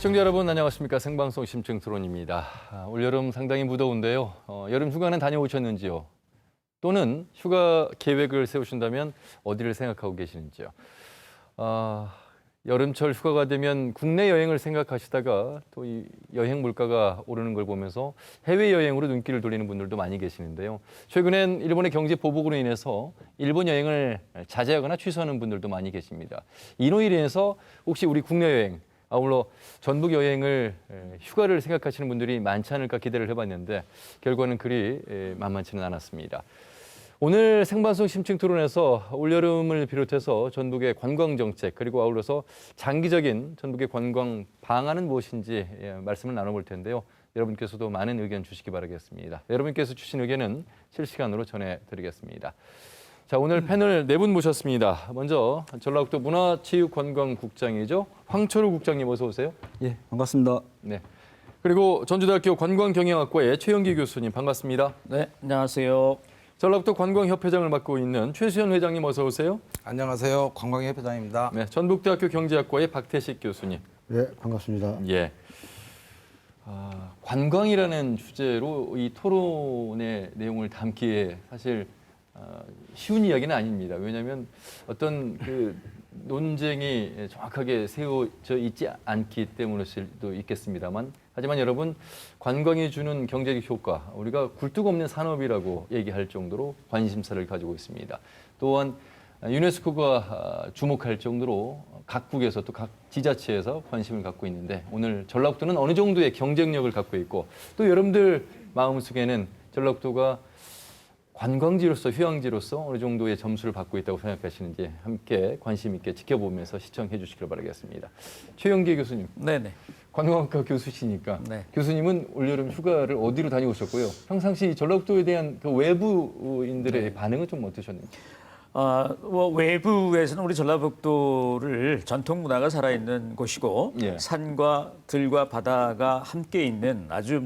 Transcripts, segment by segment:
시청자 여러분 안녕하십니까. 생방송 심층 토론입니다. 올여름 상당히 무더운데요. 여름 휴가는 다녀오셨는지요? 또는 휴가 계획을 세우신다면 어디를 생각하고 계시는지요? 여름철 휴가가 되면 국내 여행을 생각하시다가 또 이 여행 물가가 오르는 걸 보면서 해외여행으로 눈길을 돌리는 분들도 많이 계시는데요. 최근엔 일본의 경제 보복으로 인해서 일본 여행을 자제하거나 취소하는 분들도 많이 계십니다. 이로 인해서 혹시 우리 국내 여행, 아울러 전국 여행을 휴가를 생각하시는 분들이 많지 않을까 기대를 해봤는데 결과는 그리 만만치는 않았습니다. 오늘 생방송 심층 토론에서 올여름을 비롯해서 전북의 관광 정책 그리고 아울러서 장기적인 전북의 관광 방안은 무엇인지 말씀을 나눠볼 텐데요. 여러분께서도 많은 의견 주시기 바라겠습니다. 여러분께서 주신 의견은 실시간으로 전해드리겠습니다. 자, 오늘 패널 네 분 모셨습니다. 먼저 전라북도 문화체육관광국장이죠. 황철우 국장님 어서 오세요. 예, 반갑습니다. 네. 그리고 전주대학교 관광경영학과의 최영기 교수님 반갑습니다. 네, 안녕하세요. 전라북도 관광협회장을 맡고 있는 최수현 회장님 어서 오세요. 안녕하세요. 관광협회장입니다. 네, 전북대학교 경제학과의 박태식 교수님. 예, 반갑습니다. 예. 관광이라는 주제로 이 토론의 내용을 담기에 사실 쉬운 이야기는 아닙니다. 왜냐하면 어떤 그 논쟁이 정확하게 세워져 있지 않기 때문일 수도 있겠습니다만 하지만 여러분 관광이 주는 경제적 효과 우리가 굴뚝 없는 산업이라고 얘기할 정도로 관심사를 가지고 있습니다. 또한 유네스코가 주목할 정도로 각국에서 또 각 지자체에서 관심을 갖고 있는데 오늘 전라북도는 어느 정도의 경쟁력을 갖고 있고 또 여러분들 마음속에는 전라북도가 관광지로서 휴양지로서 어느 정도의 점수를 받고 있다고 생각하시는지 함께 관심 있게 지켜보면서 시청해 주시길 바라겠습니다. 최영기 교수님. 네네. 관광학과 교수시니까 네. 교수님은 올여름 휴가를 어디로 다녀오셨고요? 평상시 전라북도에 대한 그 외부인들의 반응은 좀 어떠셨는지? 외부에서는 우리 전라북도를 전통 문화가 살아있는 곳이고 예. 산과 들과 바다가 함께 있는 아주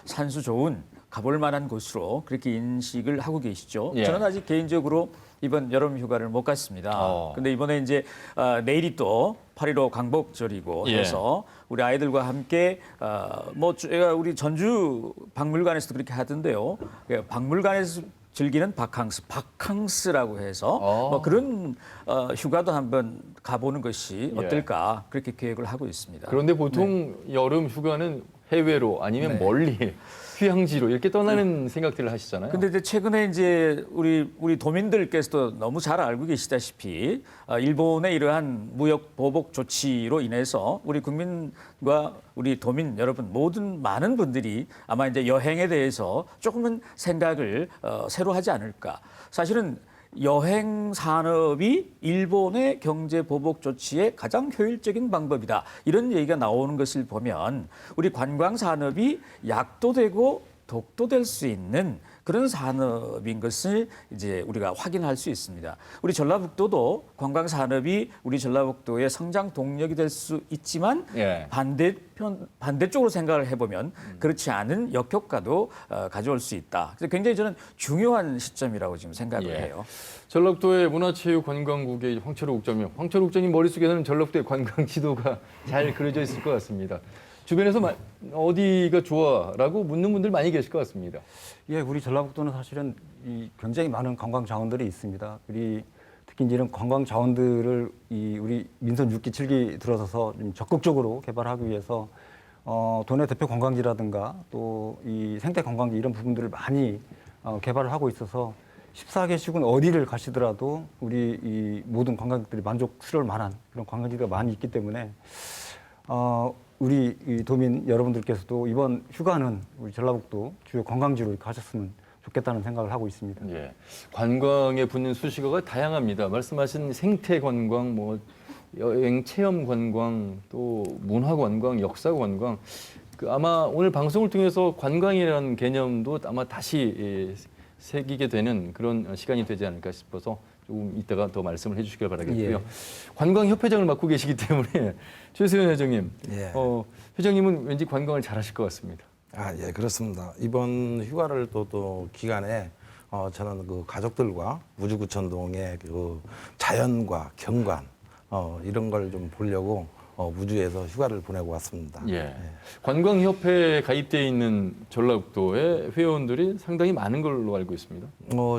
산수 좋은 가볼 만한 곳으로 그렇게 인식을 하고 계시죠. 예. 저는 아직 개인적으로 이번 여름 휴가를 못 갔습니다. 근데 이번에 이제 내일이 또 8.15 광복절이고 예. 해서 우리 아이들과 함께 제가 우리 전주 박물관에서도 그렇게 하던데요. 박물관에서 즐기는 바캉스라고 해서 그런 휴가도 한번 가보는 것이 어떨까 그렇게 계획을 하고 있습니다. 그런데 보통 여름 휴가는 해외로 아니면 멀리 휴양지로 이렇게 떠나는 생각들을 하시잖아요. 근데 이제 최근에 이제 우리 도민들께서도 너무 잘 알고 계시다시피 일본의 이러한 무역 보복 조치로 인해서 우리 국민과 우리 도민 여러분 많은 분들이 아마 이제 여행에 대해서 조금은 생각을 새로 하지 않을까. 사실은 여행 산업이 일본의 경제 보복 조치의 가장 효율적인 방법이다. 이런 얘기가 나오는 것을 보면 우리 관광 산업이 약도 되고 독도 될 수 있는 그런 산업인 것을 이제 우리가 확인할 수 있습니다. 우리 전라북도도 관광 산업이 우리 전라북도의 성장 동력이 될 수 있지만 반대쪽으로 생각을 해보면 그렇지 않은 역효과도 가져올 수 있다. 그래서 굉장히 저는 중요한 시점이라고 지금 생각을 해요. 전라북도의 문화체육관광국의 황철우 국장님. 황철우 국장님 머릿속에는 전라북도의 관광 지도가 잘 그려져 있을 것 같습니다. 주변에서 어디가 좋아라고 묻는 분들 많이 계실 것 같습니다. 예, 우리 전라북도는 사실은 굉장히 많은 관광 자원들이 있습니다. 특히 이런 관광 자원들을 우리 민선 6기, 7기 들어서서 좀 적극적으로 개발하기 위해서 도내 대표 관광지라든가 또 이 생태 관광지 이런 부분들을 많이 개발을 하고 있어서 14개국은 어디를 가시더라도 우리 이 모든 관광객들이 만족스러울 만한 그런 관광지가 많이 있기 때문에 우리 이 도민 여러분들께서도 이번 휴가는 우리 전라북도 주요 관광지로 가셨으면 좋겠다는 생각을 하고 있습니다. 예. 관광에 붙는 수식어가 다양합니다. 말씀하신 생태 관광, 여행 체험 관광, 또 문화 관광, 역사 관광. 아마 오늘 방송을 통해서 관광이라는 개념도 아마 다시 새기게 되는 그런 시간이 되지 않을까 싶어서 조금 이따가 더 말씀을 해주시길 바라겠고요. 예. 관광협회장을 맡고 계시기 때문에 최수현 회장님, 예. 회장님은 왠지 관광을 잘하실 것 같습니다. 예, 그렇습니다. 이번 휴가를 또 기간에 저는 그 가족들과 우주구천동의 그 자연과 경관 이런 걸 좀 보려고 무주에서 휴가를 보내고 왔습니다. 예. 관광협회에 가입되어 있는 전라북도의 회원들이 상당히 많은 걸로 알고 있습니다.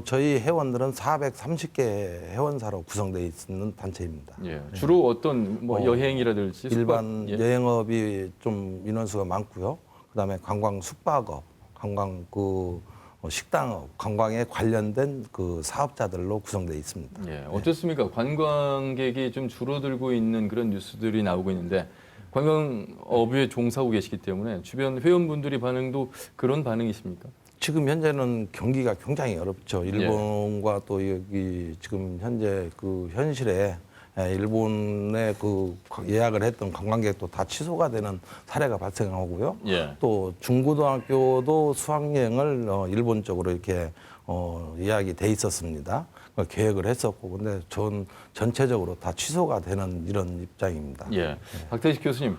저희 회원들은 430개 회원사로 구성되어 있는 단체입니다. 예. 주로 어떤 뭐 여행이라든지 일반 숙박, 예. 여행업이 좀 인원수가 많고요. 그다음에 관광 숙박업, 관광 식당업, 관광에 관련된 그 사업자들로 구성되어 있습니다. 예, 어떻습니까? 관광객이 좀 줄어들고 있는 그런 뉴스들이 나오고 있는데 관광업에 종사하고 계시기 때문에 주변 회원분들이 반응도 그런 반응이십니까? 지금 현재는 경기가 굉장히 어렵죠. 일본과 또 여기 지금 현재 그 현실에 일본에 그 예약을 했던 관광객도 다 취소가 되는 사례가 발생하고요. 예. 또 중고등학교도 수학여행을 일본 쪽으로 이렇게 예약이 돼 있었습니다. 계획을 했었고, 근데 전체적으로 다 취소가 되는 이런 입장입니다. 예. 박태식 교수님,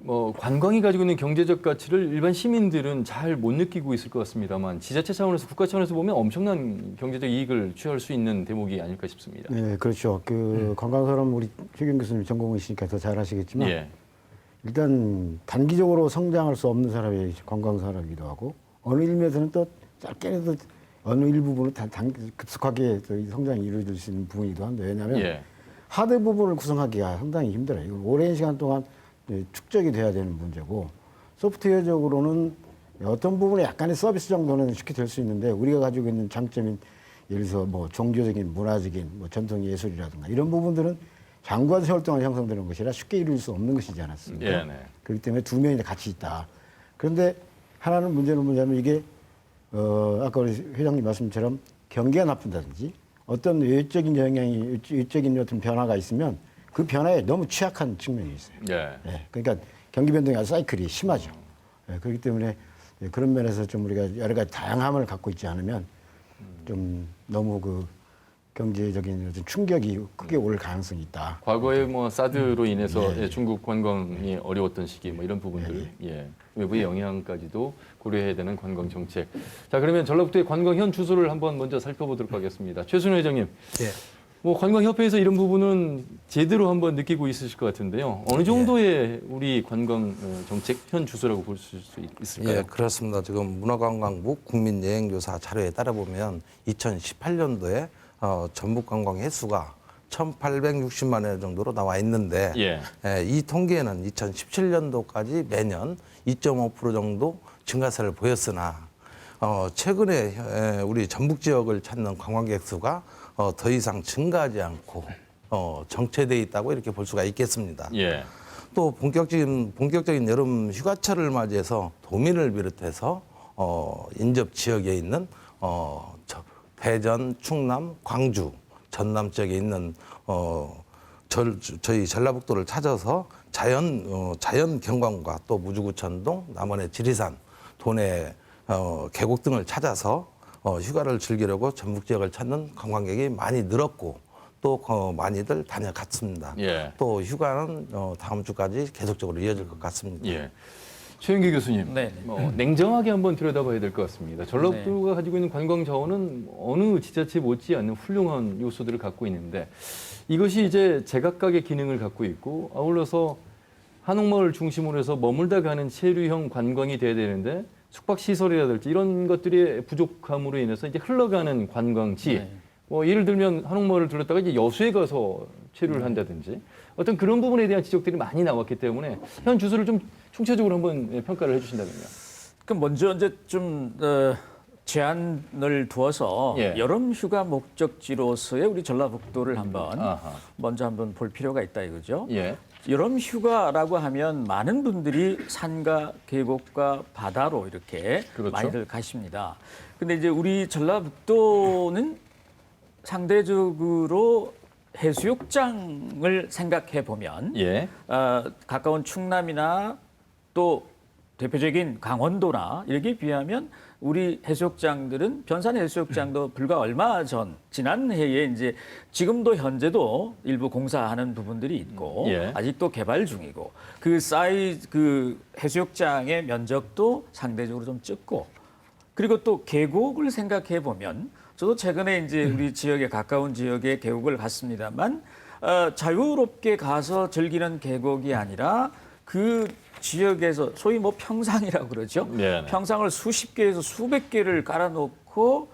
뭐 관광이 가지고 있는 경제적 가치를 일반 시민들은 잘 못 느끼고 있을 것 같습니다만 지자체 차원에서 국가 차원에서 보면 엄청난 경제적 이익을 취할 수 있는 대목이 아닐까 싶습니다. 네, 그렇죠. 관광사람 우리 최경 교수님 전공이시니까 더 잘 아시겠지만 예. 일단 단기적으로 성장할 수 없는 사람이 관광사람이기도 하고 어느 일면에서는 또 짧게라도 어느 일부분은 급속하게 성장이 이루어질 수 있는 부분이기도 한데 왜냐하면 예. 하드 부분을 구성하기가 상당히 힘들어요. 이건 오랜 시간 동안 축적이 돼야 되는 문제고 소프트웨어적으로는 어떤 부분에 약간의 서비스 정도는 쉽게 될 수 있는데 우리가 가지고 있는 장점인 예를 들어서 뭐 종교적인 문화적인 뭐 전통 예술이라든가 이런 부분들은 장구한 세월 동안 형성되는 것이라 쉽게 이룰 수 없는 것이지 않았습니까? 예, 네. 그렇기 때문에 두 면이 같이 있다. 그런데 하나는 문제는 뭐냐면 이게 아까 우리 회장님 말씀처럼 경기가 나쁜다든지 어떤 외적인 영향이 외적인 어떤 변화가 있으면 그 변화에 너무 취약한 측면이 있어요. 예. 예, 그러니까 경기 변동의 아주 사이클이 심하죠. 예, 그렇기 때문에 그런 면에서 좀 우리가 여러 가지 다양함을 갖고 있지 않으면 좀 너무 그 경제적인 어떤 충격이 크게 올 가능성이 있다. 과거에 뭐 사드로 인해서 네. 예, 중국 관광이 어려웠던 시기 뭐 이런 부분들 예, 외부의 영향까지도 고려해야 되는 관광 정책. 자, 그러면 전라북도의 관광 현 주소를 한번 먼저 살펴보도록 하겠습니다. 최순호 회장님. 예. 뭐 관광협회에서 이런 부분은 제대로 한번 느끼고 있으실 것 같은데요. 어느 정도의 우리 관광 정책 현 주소라고 볼 수 있을까요? 예, 그렇습니다. 지금 문화관광부 국민여행조사 자료에 따라보면 2018년도에 전북 관광 횟수가 1,860만 회 정도로 나와 있는데 예. 이 통계는 2017년도까지 매년 2.5% 정도 증가세를 보였으나 최근에 우리 전북 지역을 찾는 관광객 수가 더 이상 증가하지 않고 정체돼 있다고 이렇게 볼 수가 있겠습니다. 예. 또 본격적인 여름 휴가철을 맞이해서 도민을 비롯해서 인접 지역에 있는 대전, 충남, 광주, 전남 지역에 있는 저희 전라북도를 찾아서 자연 경관과 또 무주구천동, 남원의 지리산, 도내 계곡 등을 찾아서 휴가를 즐기려고 전북 지역을 찾는 관광객이 많이 늘었고 또 많이들 다녀갔습니다. 예. 또 휴가는 다음 주까지 계속적으로 이어질 것 같습니다. 예. 최영기 교수님, 네. 냉정하게 한번 들여다봐야 될 것 같습니다. 전라북도가 가지고 있는 관광 자원은 어느 지자체 못지않는 훌륭한 요소들을 갖고 있는데 이것이 이제 제각각의 기능을 갖고 있고 아울러서 한옥마을 중심으로 해서 머물다 가는 체류형 관광이 돼야 되는데 숙박시설이라든지 이런 것들의 부족함으로 인해서 이제 흘러가는 관광지, 네. 뭐 예를 들면 한옥마을을 들렀다가 이제 여수에 가서 체류를 한다든지 어떤 그런 부분에 대한 지적들이 많이 나왔기 때문에 현 주소를 좀 총체적으로 한번 평가를 해주신다면요. 그럼 먼저 이제 좀 제한을 두어서 예. 여름 휴가 목적지로서의 우리 전라북도를 아하. 먼저 한번 볼 필요가 있다 이거죠. 예. 여름 휴가라고 하면 많은 분들이 산과 계곡과 바다로 이렇게 그렇죠. 많이들 가십니다. 근데 이제 우리 전라북도는 상대적으로 해수욕장을 생각해 보면 예. 가까운 충남이나 또 대표적인 강원도나 이렇게 비하면 우리 해수욕장들은 변산 해수욕장도 불과 얼마 전 지난해에 이제 지금도 현재도 일부 공사하는 부분들이 있고 예. 아직도 개발 중이고 그 해수욕장의 면적도 상대적으로 좀 적고 그리고 또 계곡을 생각해 보면 저도 최근에 이제 우리 지역에 가까운 지역에 계곡을 갔습니다만 자유롭게 가서 즐기는 계곡이 아니라 그 지역에서 소위 뭐 평상이라고 그러죠. 네네. 평상을 수십 개에서 수백 개를 깔아놓고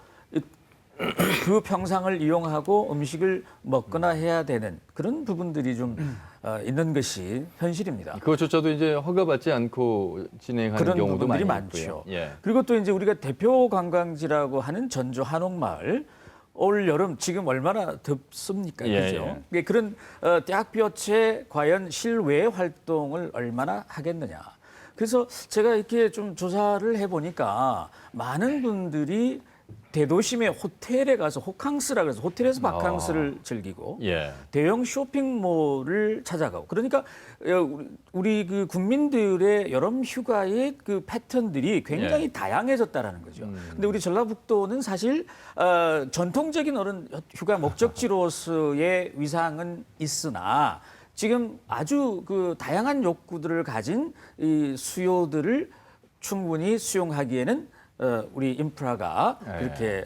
그 평상을 이용하고 음식을 먹거나 해야 되는 그런 부분들이 좀 있는 것이 현실입니다. 그것조차도 이제 허가받지 않고 진행하는 그런 경우도 많이 부분들이 있고요. 많죠. 예. 그리고 또 이제 우리가 대표 관광지라고 하는 전주 한옥마을 올 여름 지금 얼마나 덥습니까? 예, 그죠? 그런 대학비어체 과연 실외 활동을 얼마나 하겠느냐. 그래서 제가 이렇게 좀 조사를 해보니까 많은 분들이 대도심의 호텔에 가서 호캉스라 그래서 호텔에서 바캉스를 즐기고 예. 대형 쇼핑몰을 찾아가고 그러니까 우리 그 국민들의 여름 휴가의 그 패턴들이 굉장히 다양해졌다라는 거죠. 근데 우리 전라북도는 사실 전통적인 어른 휴가 목적지로서의 위상은 있으나 지금 아주 그 다양한 욕구들을 가진 이 수요들을 충분히 수용하기에는 우리 인프라가 그렇게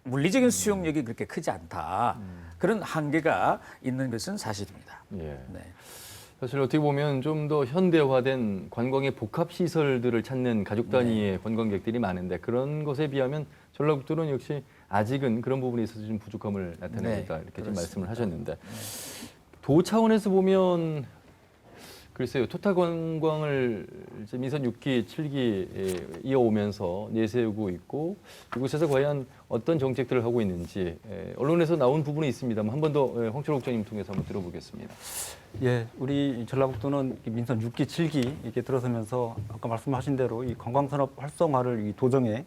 물리적인 수용력이 그렇게 크지 않다. 그런 한계가 있는 것은 사실입니다. 예. 네. 사실 어떻게 보면 좀 더 현대화된 관광의 복합 시설들을 찾는 가족 단위의 관광객들이 많은데 그런 것에 비하면 전라북도는 역시 아직은 그런 부분에 있어서 좀 부족함을 나타내고 네, 있다 이렇게 좀 그렇습니다. 말씀을 하셨는데 도 차원에서 보면 글쎄요, 토탈 관광을 이제 민선 6기, 7기 이어오면서 내세우고 있고 이곳에서 과연 어떤 정책들을 하고 있는지 언론에서 나온 부분이 있습니다만 한 번 더 황철호 국장님 통해서 한번 들어보겠습니다. 예, 우리 전라북도는 민선 6기, 7기 이렇게 들어서면서 아까 말씀하신 대로 이 관광산업 활성화를 이 도정에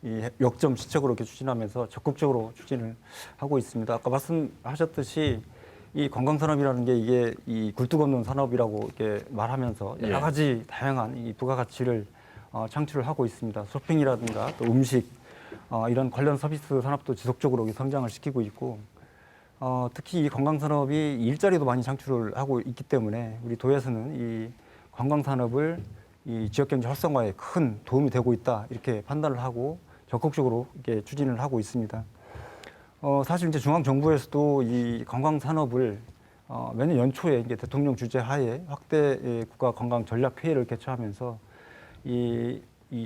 이 역점 시책으로 이렇게 추진하면서 적극적으로 추진을 하고 있습니다. 아까 말씀하셨듯이 이 관광산업이라는 게 이게 이 굴뚝 없는 산업이라고 이렇게 말하면서 여러 가지 다양한 이 부가가치를 창출을 하고 있습니다. 쇼핑이라든가 또 음식 이런 관련 서비스 산업도 지속적으로 성장을 시키고 있고 특히 이 관광산업이 일자리도 많이 창출을 하고 있기 때문에 우리 도에서는 이 관광산업을 이 지역경제 활성화에 큰 도움이 되고 있다 이렇게 판단을 하고 적극적으로 이렇게 추진을 하고 있습니다. 사실 이제 중앙정부에서도 이 관광산업을 매년 연초에 이제 대통령 주재하에 확대 국가 관광 전략 회의를 개최하면서 이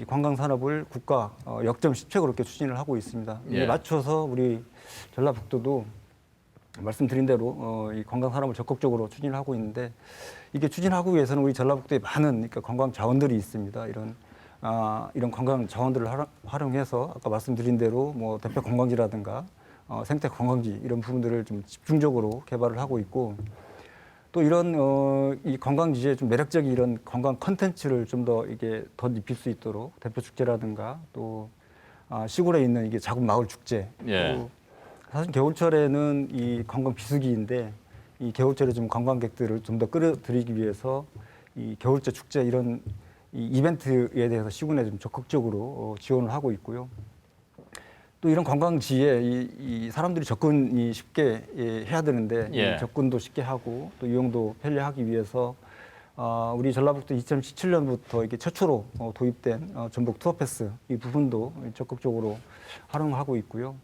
관광산업을 국가 역점 시책으로 이렇게 추진을 하고 있습니다. 이에 맞춰서 우리 전라북도도 말씀드린 대로 이 관광산업을 적극적으로 추진을 하고 있는데 이게 추진하기 위해서는 우리 전라북도에 많은 그러니까 관광 자원들이 있습니다. 이런 관광 자원들을 활용해서 아까 말씀드린 대로 뭐 대표 관광지라든가 생태 관광지 이런 부분들을 좀 집중적으로 개발을 하고 있고 또 이런 이 관광지에 좀 매력적인 이런 관광 컨텐츠를 좀 더 이게 더 입힐 수 있도록 대표 축제라든가 또 시골에 있는 이게 작은 마을 축제 또 사실 겨울철에는 이 관광 비수기인데 이 겨울철에 좀 관광객들을 좀 더 끌어들이기 위해서 이 겨울철 축제 이런 이 이벤트에 대해서 시군에 좀 적극적으로 지원을 하고 있고요. 또 이런 관광지에 이 사람들이 접근이 쉽게 해야 되는데 이 접근도 쉽게 하고 또 이용도 편리하기 위해서 우리 전라북도 2017년부터 이게 최초로 도입된 전북 투어패스 이 부분도 적극적으로 활용하고 있고요.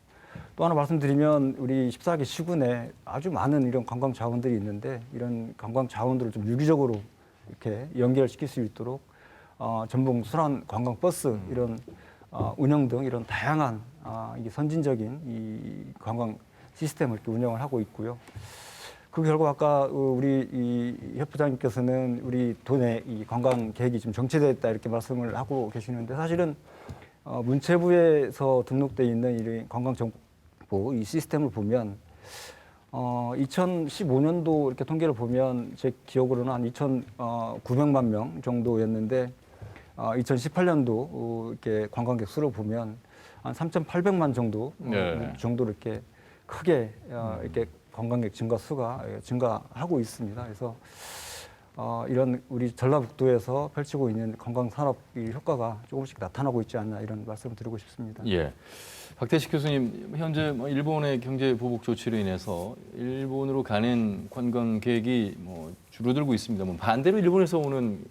또 하나 말씀드리면 우리 14기 시군에 아주 많은 이런 관광 자원들이 있는데 이런 관광 자원들을 좀 유기적으로 이렇게 연결시킬 수 있도록 전북 순환 관광 버스 이런 운영 등 이런 다양한 이게 선진적인 이 관광 시스템을 이렇게 운영을 하고 있고요. 그 결과 아까 우리 이 협부장님께서는 우리 도내 이 관광 계획이 좀 정체되어 있다 이렇게 말씀을 하고 계시는데 사실은 문체부에서 등록돼 있는 이 관광 정보 이 시스템을 보면 2015년도 이렇게 통계를 보면 제 기억으로는 한 2,900만 명 정도였는데 2018년도 이렇게 관광객 수를 보면 한 3,800만 정도 정도로 이렇게 크게 이렇게 관광객 증가 수가 증가하고 있습니다. 그래서 이런 우리 전라북도에서 펼치고 있는 관광 산업 효과가 조금씩 나타나고 있지 않나 이런 말씀을 드리고 싶습니다. 예. 박태식 교수님, 현재 일본의 경제 보복 조치로 인해서 일본으로 가는 관광객이 줄어들고 있습니다. 반대로 일본에서 오는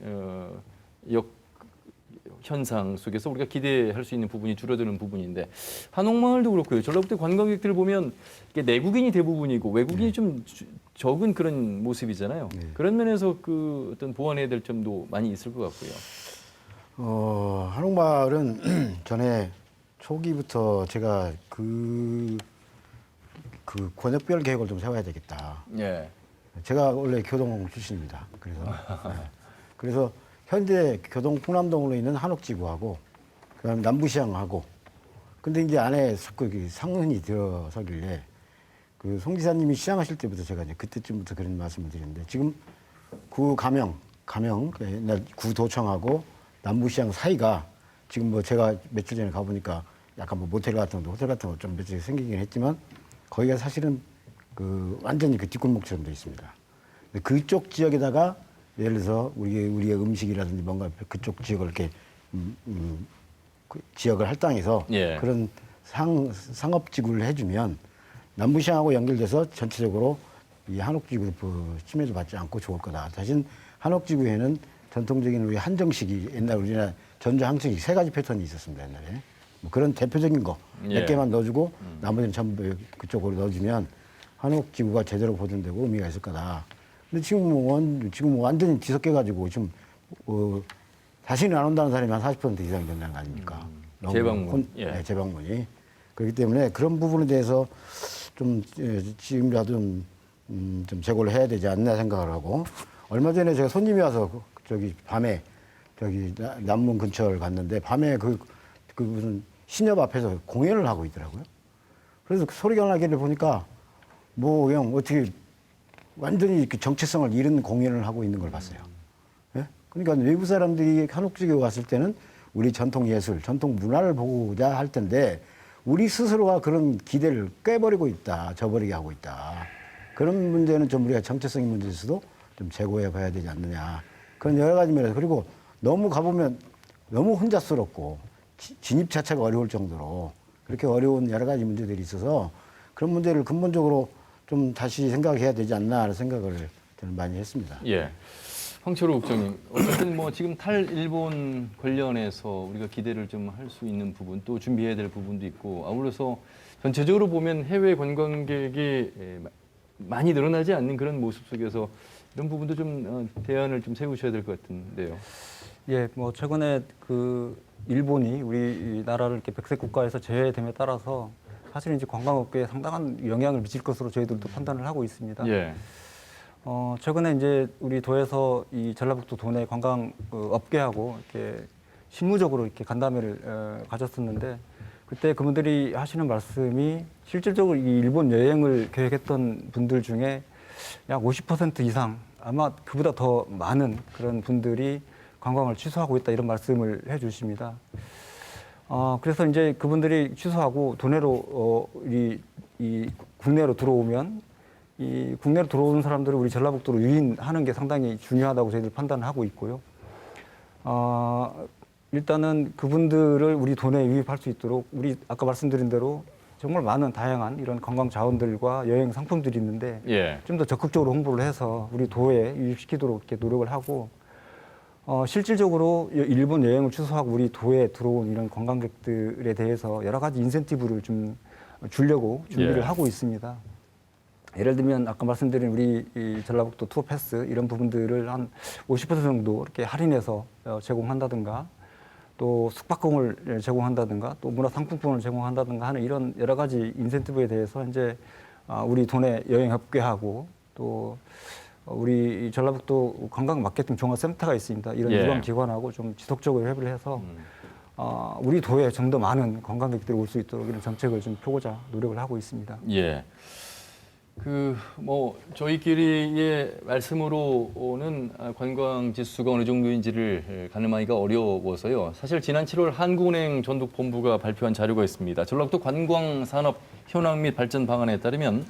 현상 속에서 우리가 기대할 수 있는 부분이 줄어드는 부분인데 한옥마을도 그렇고요. 전라북도 관광객들 보면 이게 내국인이 대부분이고 외국인이 좀 적은 그런 모습이잖아요. 그런 면에서 그 어떤 보완해야 될 점도 많이 있을 것 같고요. 한옥마을은 전에 초기부터 제가 그 권역별 계획을 좀 세워야 되겠다. 예. 제가 원래 교동 출신입니다. 그래서 현재 교동 풍남동으로 있는 한옥지구하고 그다음 남부시장하고 근데 이제 안에 자꾸 상흔이 들어서길래 그 송 지사님이 시장하실 때부터 제가 이제 그때쯤부터 그런 말씀을 드렸는데 지금 구 가명 그 옛날 구도청하고 남부시장 사이가 지금 뭐 제가 며칠 전에 가보니까 약간 뭐 모텔 같은 거 좀 며칠 생기긴 했지만 거기가 사실은 그 완전히 그 뒷골목처럼 돼 있습니다. 근데 그쪽 지역에다가 예를 들어서 우리의 음식이라든지 뭔가 그쪽 지역을 이렇게 그 지역을 할당해서 예. 그런 상업지구를 해주면 남부시장하고 연결돼서 전체적으로 이 한옥지구 침해도 받지 않고 좋을 거다. 대신 한옥지구에는 전통적인 우리 한정식이 옛날 우리나라 전주 한정식 3가지 패턴이 있었습니다. 옛날에 뭐 그런 대표적인 거 몇 예. 개만 넣어주고 나머지는 전부 그쪽으로 넣어주면 한옥지구가 제대로 보존되고 의미가 있을 거다. 근데 지금 완전히 뒤섞여가지고 지금 다시는 안 온다는 사람이 한 40% 이상이 된다는 거 아닙니까? 너무 재방문. 예. 네, 재방문이. 그렇기 때문에 그런 부분에 대해서 좀 지금이라도 좀 재고를 해야 되지 않나 생각을 하고 얼마 전에 제가 손님이 와서 저기 밤에 저기 남문 근처를 갔는데 밤에 그 무슨 신협 앞에서 공연을 하고 있더라고요. 그래서 그 소리가 나기를 보니까 뭐 그냥 어떻게 완전히 이렇게 정체성을 잃은 공연을 하고 있는 걸 봤어요. 예? 그러니까 외부 사람들이 한옥지구에 왔을 때는 우리 전통 예술, 전통 문화를 보고자 할 텐데 우리 스스로가 그런 기대를 깨버리고 있다, 저버리게 하고 있다. 그런 문제는 좀 우리가 정체성의 문제에서도 좀 제고해 봐야 되지 않느냐. 그런 여러 가지 면에서 그리고 너무 가보면 너무 혼자스럽고 진입 자체가 어려울 정도로 그렇게 어려운 여러 가지 문제들이 있어서 그런 문제를 근본적으로 좀 다시 생각해야 되지 않나 하는 생각을 저는 많이 했습니다. 예. 황철호 국장님, 어쨌든 뭐 지금 탈일본 관련해서 우리가 기대를 좀 할 수 있는 부분, 또 준비해야 될 부분도 있고, 아울러서 전체적으로 보면 해외 관광객이 많이 늘어나지 않는 그런 모습 속에서 이런 부분도 좀 대안을 좀 세우셔야 될 것 같은데요. 예, 뭐 최근에 그 일본이 우리나라를 이렇게 백색 국가에서 제외됨에 따라서 사실 이제 관광업계에 상당한 영향을 미칠 것으로 저희들도 판단을 하고 있습니다. 예. 최근에 이제 우리 도에서 이 전라북도 도내 관광 업계하고 이렇게 실무적으로 이렇게 간담회를 가졌었는데 그때 그분들이 하시는 말씀이 실질적으로 이 일본 여행을 계획했던 분들 중에 약 50% 이상 아마 그보다 더 많은 그런 분들이 관광을 취소하고 있다 이런 말씀을 해주십니다. 그래서 이제 그분들이 취소하고 도내로 이 국내로 들어오면 이 국내로 들어오는 사람들을 우리 전라북도로 유인하는 게 상당히 중요하다고 저희들 판단을 하고 있고요. 일단은 그분들을 우리 도내에 유입할 수 있도록 우리 아까 말씀드린 대로 정말 많은 다양한 이런 관광 자원들과 여행 상품들이 있는데 예. 좀 더 적극적으로 홍보를 해서 우리 도에 유입시키도록 이렇게 노력을 하고 실질적으로 일본 여행을 취소하고 우리 도에 들어온 이런 관광객들에 대해서 여러 가지 인센티브를 좀 주려고 준비를 예. 하고 있습니다. 예를 들면 아까 말씀드린 우리 이 전라북도 투어 패스 이런 부분들을 한 50% 정도 이렇게 할인해서 제공한다든가 또 숙박권을 제공한다든가 또 문화상품권을 제공한다든가 하는 이런 여러 가지 인센티브에 대해서 이제 우리 도내 여행업계하고 또 우리 전라북도 관광 마케팅 종합센터가 있습니다. 이런 예. 유관기관하고 좀 지속적으로 협의를 해서 우리 도에 좀 더 많은 관광객들이 올 수 있도록 이런 정책을 좀 펴고자 노력을 하고 있습니다. 예. 저희끼리의 말씀으로는 관광 지수가 어느 정도인지를 가늠하기가 어려워서요. 사실 지난 7월 한국은행 전북본부가 발표한 자료가 있습니다. 전라북도 관광산업 현황 및 발전 방안에 따르면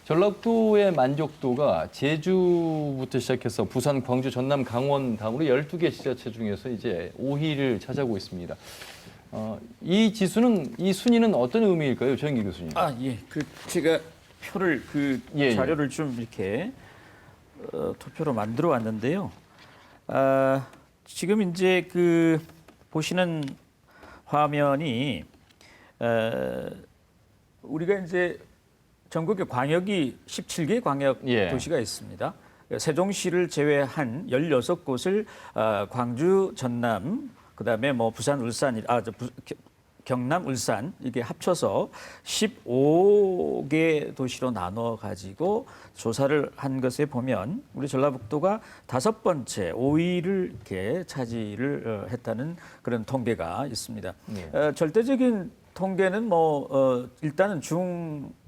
전라북도의 만족도가 제주부터 시작해서 부산, 광주, 전남, 강원 다음으로 12개 지자체 중에서 이제 5위를 차지하고 있습니다. 이 순위는 어떤 의미일까요, 조영기 교수님? 예. 제가 표를 예. 자료를 좀 이렇게 투표로 만들어 왔는데요. 지금 이제 보시는 화면이 우리가 이제 전국에 광역이 17개 광역 예. 도시가 있습니다. 세종시를 제외한 16곳을 광주, 전남, 그다음에 뭐 부산, 울산, 경남, 울산 이게 합쳐서 15개 도시로 나눠 가지고 조사를 한 것에 보면 우리 전라북도가 5번째 5위를 이렇게 차지를 했다는 그런 통계가 있습니다. 절대적인 통계는 일단은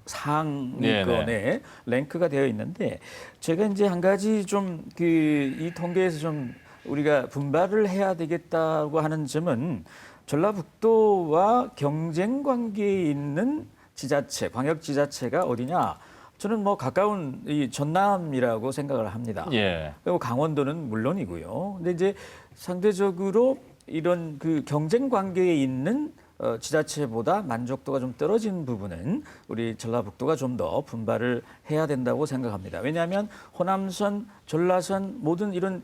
중상위권에 랭크가 되어 있는데 제가 이제 한 가지 좀 이 통계에서 좀 우리가 분발을 해야 되겠다고 하는 점은 전라북도와 경쟁 관계에 있는 지자체, 광역 지자체가 어디냐? 저는 가까운 이 전남이라고 생각을 합니다. 예. 그리고 강원도는 물론이고요. 근데 이제 상대적으로 이런 그 경쟁 관계에 있는 지자체보다 만족도가 좀 떨어진 부분은 우리 전라북도가 좀 더 분발을 해야 된다고 생각합니다. 왜냐하면 호남선, 전라선 모든 이런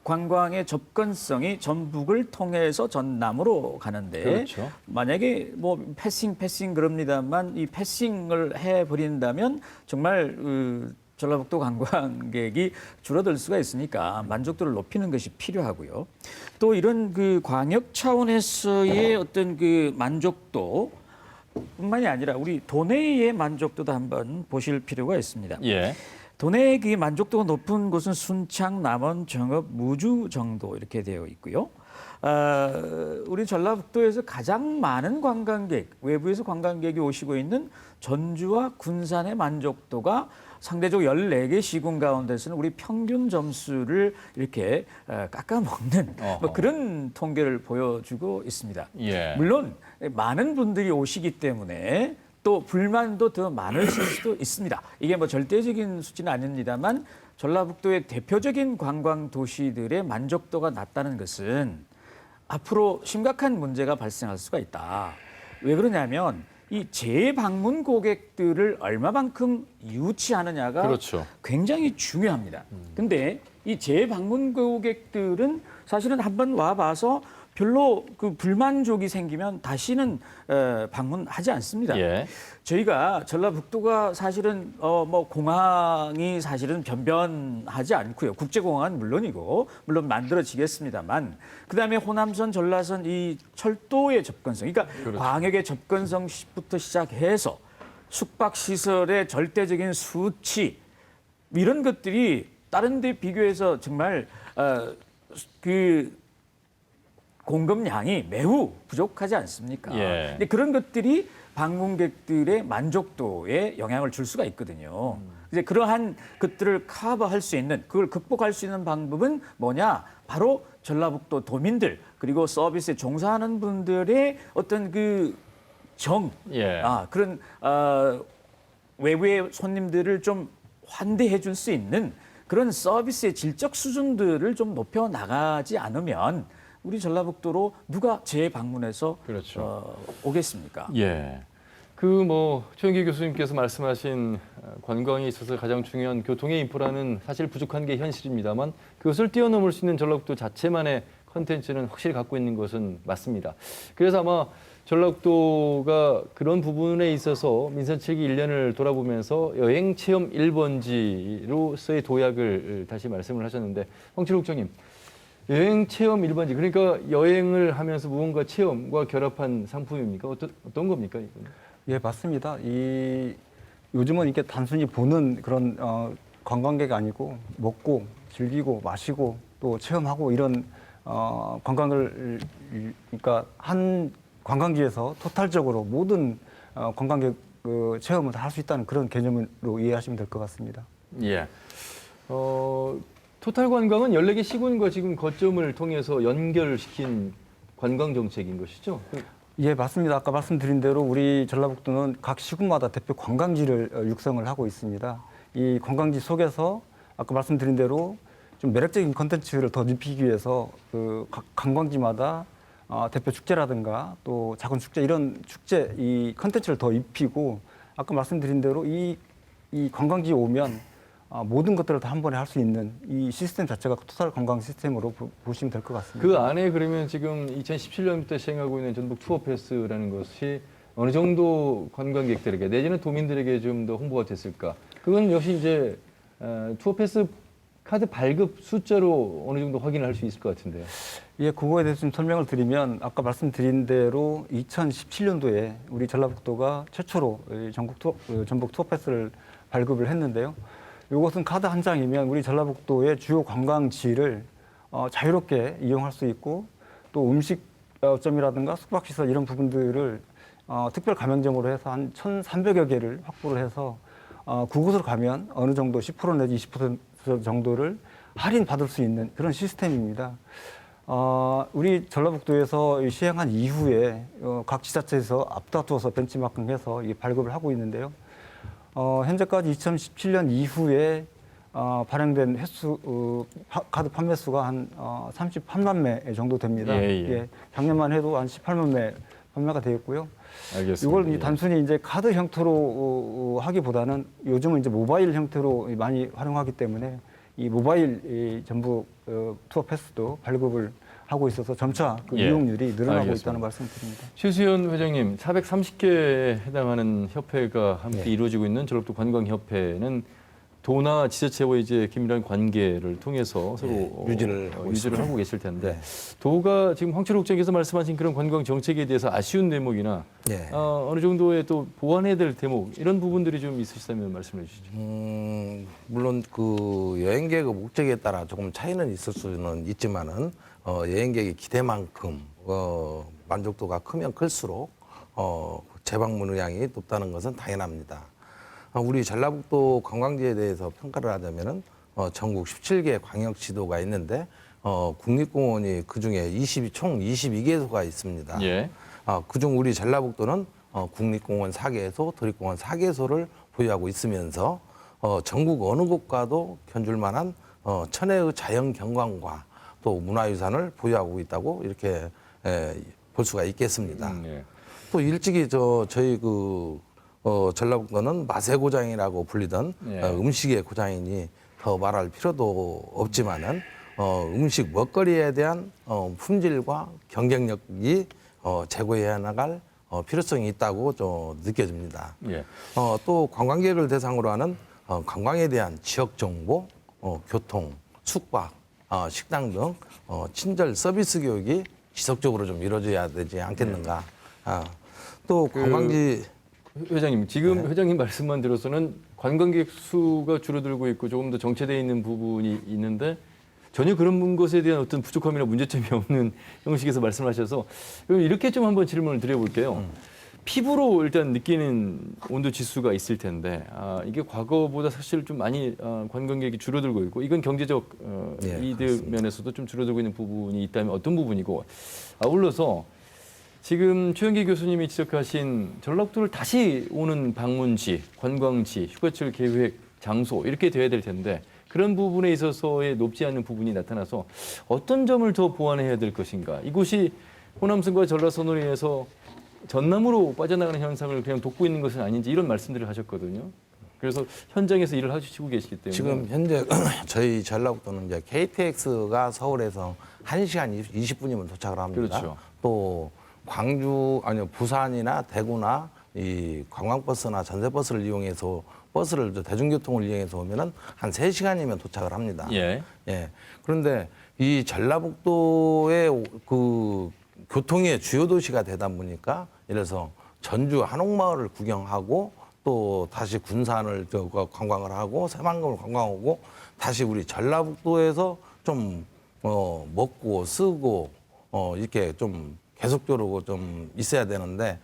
관광의 접근성이 전북을 통해서 전남으로 가는데 그렇죠. 만약에 패싱 그럽니다만 이 패싱을 해버린다면 정말 전라북도 관광객이 줄어들 수가 있으니까 만족도를 높이는 것이 필요하고요. 또 이런 그 광역 차원에서의 어떤 그 만족도 뿐만이 아니라 우리 도내의 만족도도 한번 보실 필요가 있습니다. 예. 도내의 그 만족도가 높은 곳은 순창, 남원, 정읍, 무주 정도 이렇게 되어 있고요. 우리 전라북도에서 가장 많은 관광객, 외부에서 관광객이 오시고 있는 전주와 군산의 만족도가 상대적 14개 시군 가운데서는 우리 평균 점수를 이렇게 깎아먹는 그런 통계를 보여주고 있습니다. 예. 물론 많은 분들이 오시기 때문에 또 불만도 더 많으실 수도 있습니다. 이게 절대적인 수치는 아닙니다만 전라북도의 대표적인 관광 도시들의 만족도가 낮다는 것은 앞으로 심각한 문제가 발생할 수가 있다. 왜 그러냐면 이 재방문 고객들을 얼마만큼 유치하느냐가 그렇죠. 굉장히 중요합니다. 근데 이 재방문 고객들은 사실은 한번 와봐서 별로 그 불만족이 생기면 다시는 방문하지 않습니다. 예. 저희가 전라북도가 사실은 공항이 사실은 변변하지 않고요. 국제공항은 물론이고 물론 만들어지겠습니다만 그다음에 호남선, 전라선 이 철도의 접근성, 그러니까 그렇죠. 광역의 접근성부터 시작해서 숙박 시설의 절대적인 수치 이런 것들이 다른 데 비교해서 정말 공급량이 매우 부족하지 않습니까? 예. 근데 그런 것들이 방문객들의 만족도에 영향을 줄 수가 있거든요. 이제 그러한 것들을 커버할 수 있는, 그걸 극복할 수 있는 방법은 뭐냐? 바로 전라북도 도민들 그리고 서비스에 종사하는 분들의 어떤 예. 그런 외부의 손님들을 좀 환대해 줄 수 있는 그런 서비스의 질적 수준들을 좀 높여 나가지 않으면 우리 전라북도로 누가 재방문해서 그렇죠. 오겠습니까? 예. 최영기 교수님께서 말씀하신 관광에 있어서 가장 중요한 교통의 인프라는 사실 부족한 게 현실입니다만 그것을 뛰어넘을 수 있는 전라북도 자체만의 컨텐츠는 확실히 갖고 있는 것은 맞습니다. 그래서 아마 전라북도가 그런 부분에 있어서 민선책이 1년을 돌아보면서 여행 체험 1번지로서의 도약을 다시 말씀을 하셨는데 황철 국장님, 여행 체험 1번지 그러니까 여행을 하면서 무언가 체험과 결합한 상품입니까? 어떤 겁니까? 이건? 예, 맞습니다. 요즘은 이렇게 단순히 보는 그런 관광객이 아니고 먹고 즐기고 마시고 또 체험하고 이런 관광을 그러니까 한 관광지에서 토탈적으로 모든 관광객 체험을 다 할 수 있다는 그런 개념으로 이해하시면 될 것 같습니다. 예. 토탈 관광은 14개 시군과 지금 거점을 통해서 연결시킨 관광 정책인 것이죠? 예, 맞습니다. 아까 말씀드린 대로 우리 전라북도는 각 시군마다 대표 관광지를 육성을 하고 있습니다. 이 관광지 속에서 아까 말씀드린 대로 좀 매력적인 콘텐츠를 더 입히기 위해서 각 관광지마다 대표 축제라든가 또 작은 축제 이런 축제 이 콘텐츠를 더 입히고 아까 말씀드린 대로 이 관광지에 오면 모든 것들을 다 한 번에 할 수 있는 이 시스템 자체가 토탈 관광 시스템으로 보시면 될 것 같습니다. 그 안에 그러면 지금 2017년부터 시행하고 있는 전북 투어 패스라는 것이 어느 정도 관광객들에게 내지는 도민들에게 좀 더 홍보가 됐을까? 그건 역시 이제 투어 패스 카드 발급 숫자로 어느 정도 확인을 할 수 있을 것 같은데요. 예, 그거에 대해서 좀 설명을 드리면 아까 말씀드린 대로 2017년도에 우리 전라북도가 최초로 이 전북 투어 패스를 발급을 했는데요. 이것은 카드 한 장이면 우리 전라북도의 주요 관광지를 자유롭게 이용할 수 있고 또 음식점이라든가 숙박시설 이런 부분들을 특별 가맹점으로 해서 한 1,300여 개를 확보를 해서 그곳으로 가면 어느 정도 10% 내지 20% 정도를 할인받을 수 있는 그런 시스템입니다. 우리 전라북도에서 시행한 이후에 각 지자체에서 앞다투어서 벤치마킹해서 발급을 하고 있는데요. 현재까지 2017년 이후에 발행된 카드 판매 수가 한 38만 매 정도 됩니다. 예. 작년만 해도 한 18만 매 판매가 되었고요. 알겠습니다. 이걸 예. 단순히 이제 카드 형태로 하기보다는 요즘은 이제 모바일 형태로 많이 활용하기 때문에 이 모바일 이 전북 투어 패스도 발급을 하고 있어서 점차 그 예. 이용률이 늘어나고 알겠습니다. 있다는 말씀드립니다. 최수연 회장님, 430개에 해당하는 협회가 함께 네. 이루어지고 있는 전북도 관광협회는 도나 지자체와의 이제 긴밀한 관계를 통해서 서로 유지를 하고 유지를 있습니다. 하고 계실 텐데 네. 도가 지금 황철욱 국장께서 말씀하신 그런 관광 정책에 대해서 아쉬운 대목이나 예. 어느 정도의 또 보완해야 될 대목 이런 부분들이 좀 있으시다면 말씀해 주시죠. 물론 그 여행객의 목적에 따라 조금 차이는 있을 수는 있지만은 여행객의 기대만큼 만족도가 크면 클수록 재방문 의향이 높다는 것은 당연합니다. 우리 전라북도 관광지에 대해서 평가를 하자면은 전국 17개 광역시도가 있는데 국립공원이 그 중에 총 22개소가 있습니다. 예. 그중 우리 전라북도는 국립공원 4개소, 도립공원 4개소를 보유하고 있으면서 전국 어느 곳과도 견줄 만한 천혜의 자연 경관과 또 문화유산을 보유하고 있다고 이렇게 볼 수가 있겠습니다. 예. 또 일찍이 저희 전라북도는 맛의 고장이라고 불리던 예. 음식의 고장이니 더 말할 필요도 없지만은 음식 먹거리에 대한 품질과 경쟁력이 제고해야 나갈 필요성이 있다고 좀 느껴집니다. 예. 또 관광객을 대상으로 하는 관광에 대한 지역 정보, 교통, 숙박, 식당 등 친절 서비스 교육이 지속적으로 좀 이루어져야 되지 않겠는가. 또 관광지 회장님, 지금 네. 회장님 말씀만 들어서는 관광객 수가 줄어들고 있고 조금 더 정체되어 있는 부분이 있는데 전혀 그런 것에 대한 어떤 부족함이나 문제점이 없는 형식에서 말씀하셔서 그럼 이렇게 좀 한번 질문을 드려볼게요. 피부로 일단 느끼는 온도 지수가 있을 텐데 이게 과거보다 사실 좀 많이 관광객이 줄어들고 있고 이건 경제적 예, 이득 그렇습니다. 면에서도 좀 줄어들고 있는 부분이 있다면 어떤 부분이고 아울러서 지금 최영기 교수님이 지적하신 전라북도를 다시 오는 방문지, 관광지, 휴가철 계획, 장소 이렇게 돼야 될 텐데 그런 부분에 있어서의 높지 않은 부분이 나타나서 어떤 점을 더 보완해야 될 것인가. 이곳이 호남선과 전라선으로 인해서 전남으로 빠져나가는 현상을 그냥 돕고 있는 것은 아닌지 이런 말씀들을 하셨거든요. 그래서 현장에서 일을 하시고 계시기 때문에 지금 현재 저희 전라북도는 이제 KTX가 서울에서 1시간 20분이면 도착을 합니다. 그렇죠. 또 부산이나 대구나 이 관광버스나 전세버스를 이용해서 대중교통을 이용해서 오면은 한 3시간이면 도착을 합니다. 예. 예. 그런데 이 전라북도의 그 교통의 주요 도시가 되다 보니까 예를 들어서 전주 한옥마을을 구경하고 또 다시 군산을 관광을 하고 새만금을 관광하고 다시 우리 전라북도에서 좀 먹고 쓰고 이렇게 좀 계속적으로 좀 있어야 되는데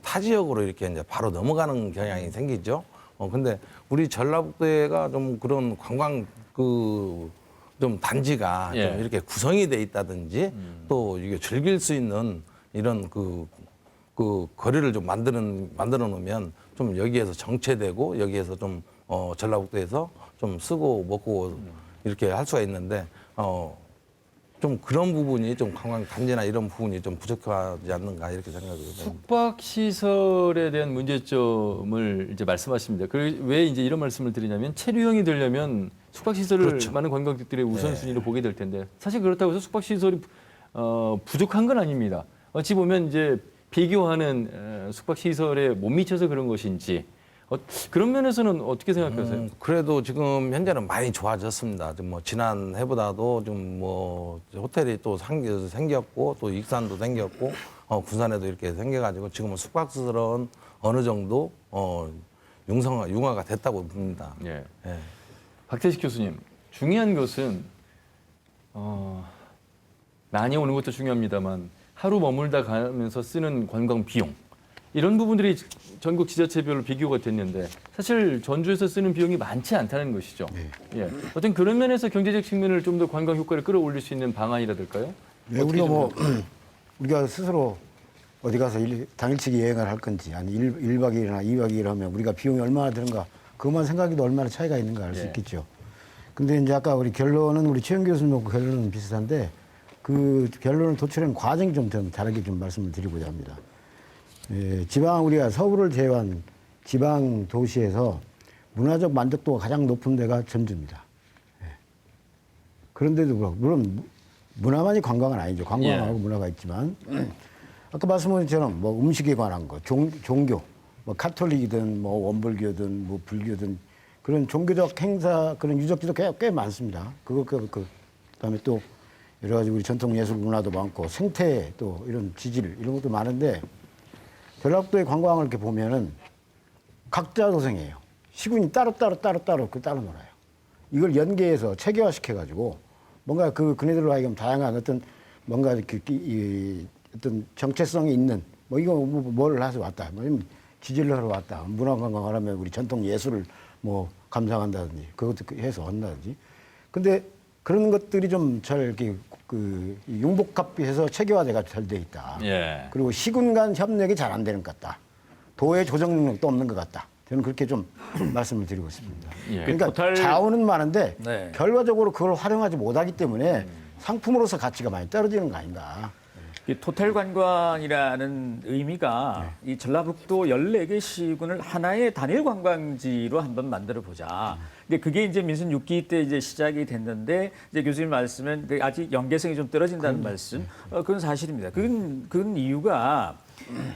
타 지역으로 이렇게 이제 바로 넘어가는 경향이 생기죠. 근데 우리 전라북도가 좀 그런 관광 좀 단지가 예. 좀 이렇게 구성이 돼 있다든지 또 이게 즐길 수 있는 이런 그 거리를 좀 만들어 놓으면 좀 여기에서 정체되고 여기에서 좀 전라북도에서 좀 쓰고 먹고 이렇게 할 수가 있는데 좀 그런 부분이 좀 관광 단지나 이런 부분이 좀 부족하지 않는가 이렇게 생각을 해요. 숙박 시설에 대한 문제점을 이제 말씀하십니다. 왜 이제 이런 말씀을 드리냐면 체류형이 되려면 숙박 시설을 그렇죠. 많은 관광객들의 우선순위로 보게 될 텐데 사실 그렇다고 해서 숙박 시설이 부족한 건 아닙니다. 어찌 보면 이제 비교하는 숙박 시설에 못 미쳐서 그런 것인지 그런 면에서는 어떻게 생각하세요? 그래도 지금 현재는 많이 좋아졌습니다. 좀 뭐 지난 해보다도 좀 뭐 호텔이 또 생겼고 또 익산도 생겼고 군산에도 이렇게 생겨가지고 지금은 숙박시설은 어느 정도 융화가 됐다고 봅니다. 예. 예. 박태식 교수님, 중요한 것은 많이 오는 것도 중요합니다만 하루 머물다 가면서 쓰는 관광 비용 이런 부분들이 전국 지자체별로 비교가 됐는데 사실 전주에서 쓰는 비용이 많지 않다는 것이죠. 예. 어떤 그런 면에서 경제적 측면을 좀 더 관광 효과를 끌어올릴 수 있는 방안이라든가요? 네, 우리가 우리가 스스로 어디 가서 당일치기 여행을 할 건지 아니 1박 2일이나 2박 2일 하면 우리가 비용이 얼마나 드는가 그것만 생각해도 얼마나 차이가 있는가 알 수 예. 있겠죠. 근데 이제 아까 우리 결론은 우리 최영 교수님 놓고 결론은 비슷한데 그 결론을 도출하는 과정이 좀 다르게 좀 말씀을 드리고자 합니다. 예, 우리가 서울을 제외한 지방 도시에서 문화적 만족도가 가장 높은 데가 전주입니다. 예. 그런데도 그렇고, 물론 문화만이 관광은 아니죠. 관광하고 문화가 있지만, 아까 말씀하신 것처럼 뭐 음식에 관한 거, 종교, 뭐 카톨릭이든 뭐 원불교든 뭐 불교든 그런 종교적 행사, 그런 유적지도 꽤 많습니다. 그다음에 또 여러 가지 우리 전통 예술 문화도 많고 생태 또 이런 지질 이런 것도 많은데 전라북도의 관광을 이렇게 보면은 각자 도생이에요. 시군이 따로 놀아요. 이걸 연계해서 체계화시켜가지고 뭔가 그네들로 하여금 다양한 어떤 뭔가 어떤 정체성이 있는 뭐 이거 뭘 해서 왔다. 뭐 지질을 하러 왔다. 문화관광을 하면 우리 전통 예술을 뭐 감상한다든지 그것도 해서 한다든지. 근데 그런 것들이 좀 잘 이렇게 융복합해서 체계화돼가 잘 돼 있다. 예. 그리고 시군 간 협력이 잘 안 되는 것 같다. 도의 조정 능력도 없는 것 같다. 저는 그렇게 좀 말씀을 드리고 싶습니다. 예. 그러니까 토탈- 자원은 많은데 네. 결과적으로 그걸 활용하지 못하기 때문에 상품으로서 가치가 많이 떨어지는 거 아닌가. 이 토탈 관광이라는 의미가 이 전라북도 14개 시군을 하나의 단일 관광지로 한번 만들어 보자. 근데 그게 이제 민선 6기 때 이제 시작이 됐는데 이제 교수님 말씀은 아직 연계성이 좀 떨어진다는 말씀. 그건 사실입니다. 그건 이유가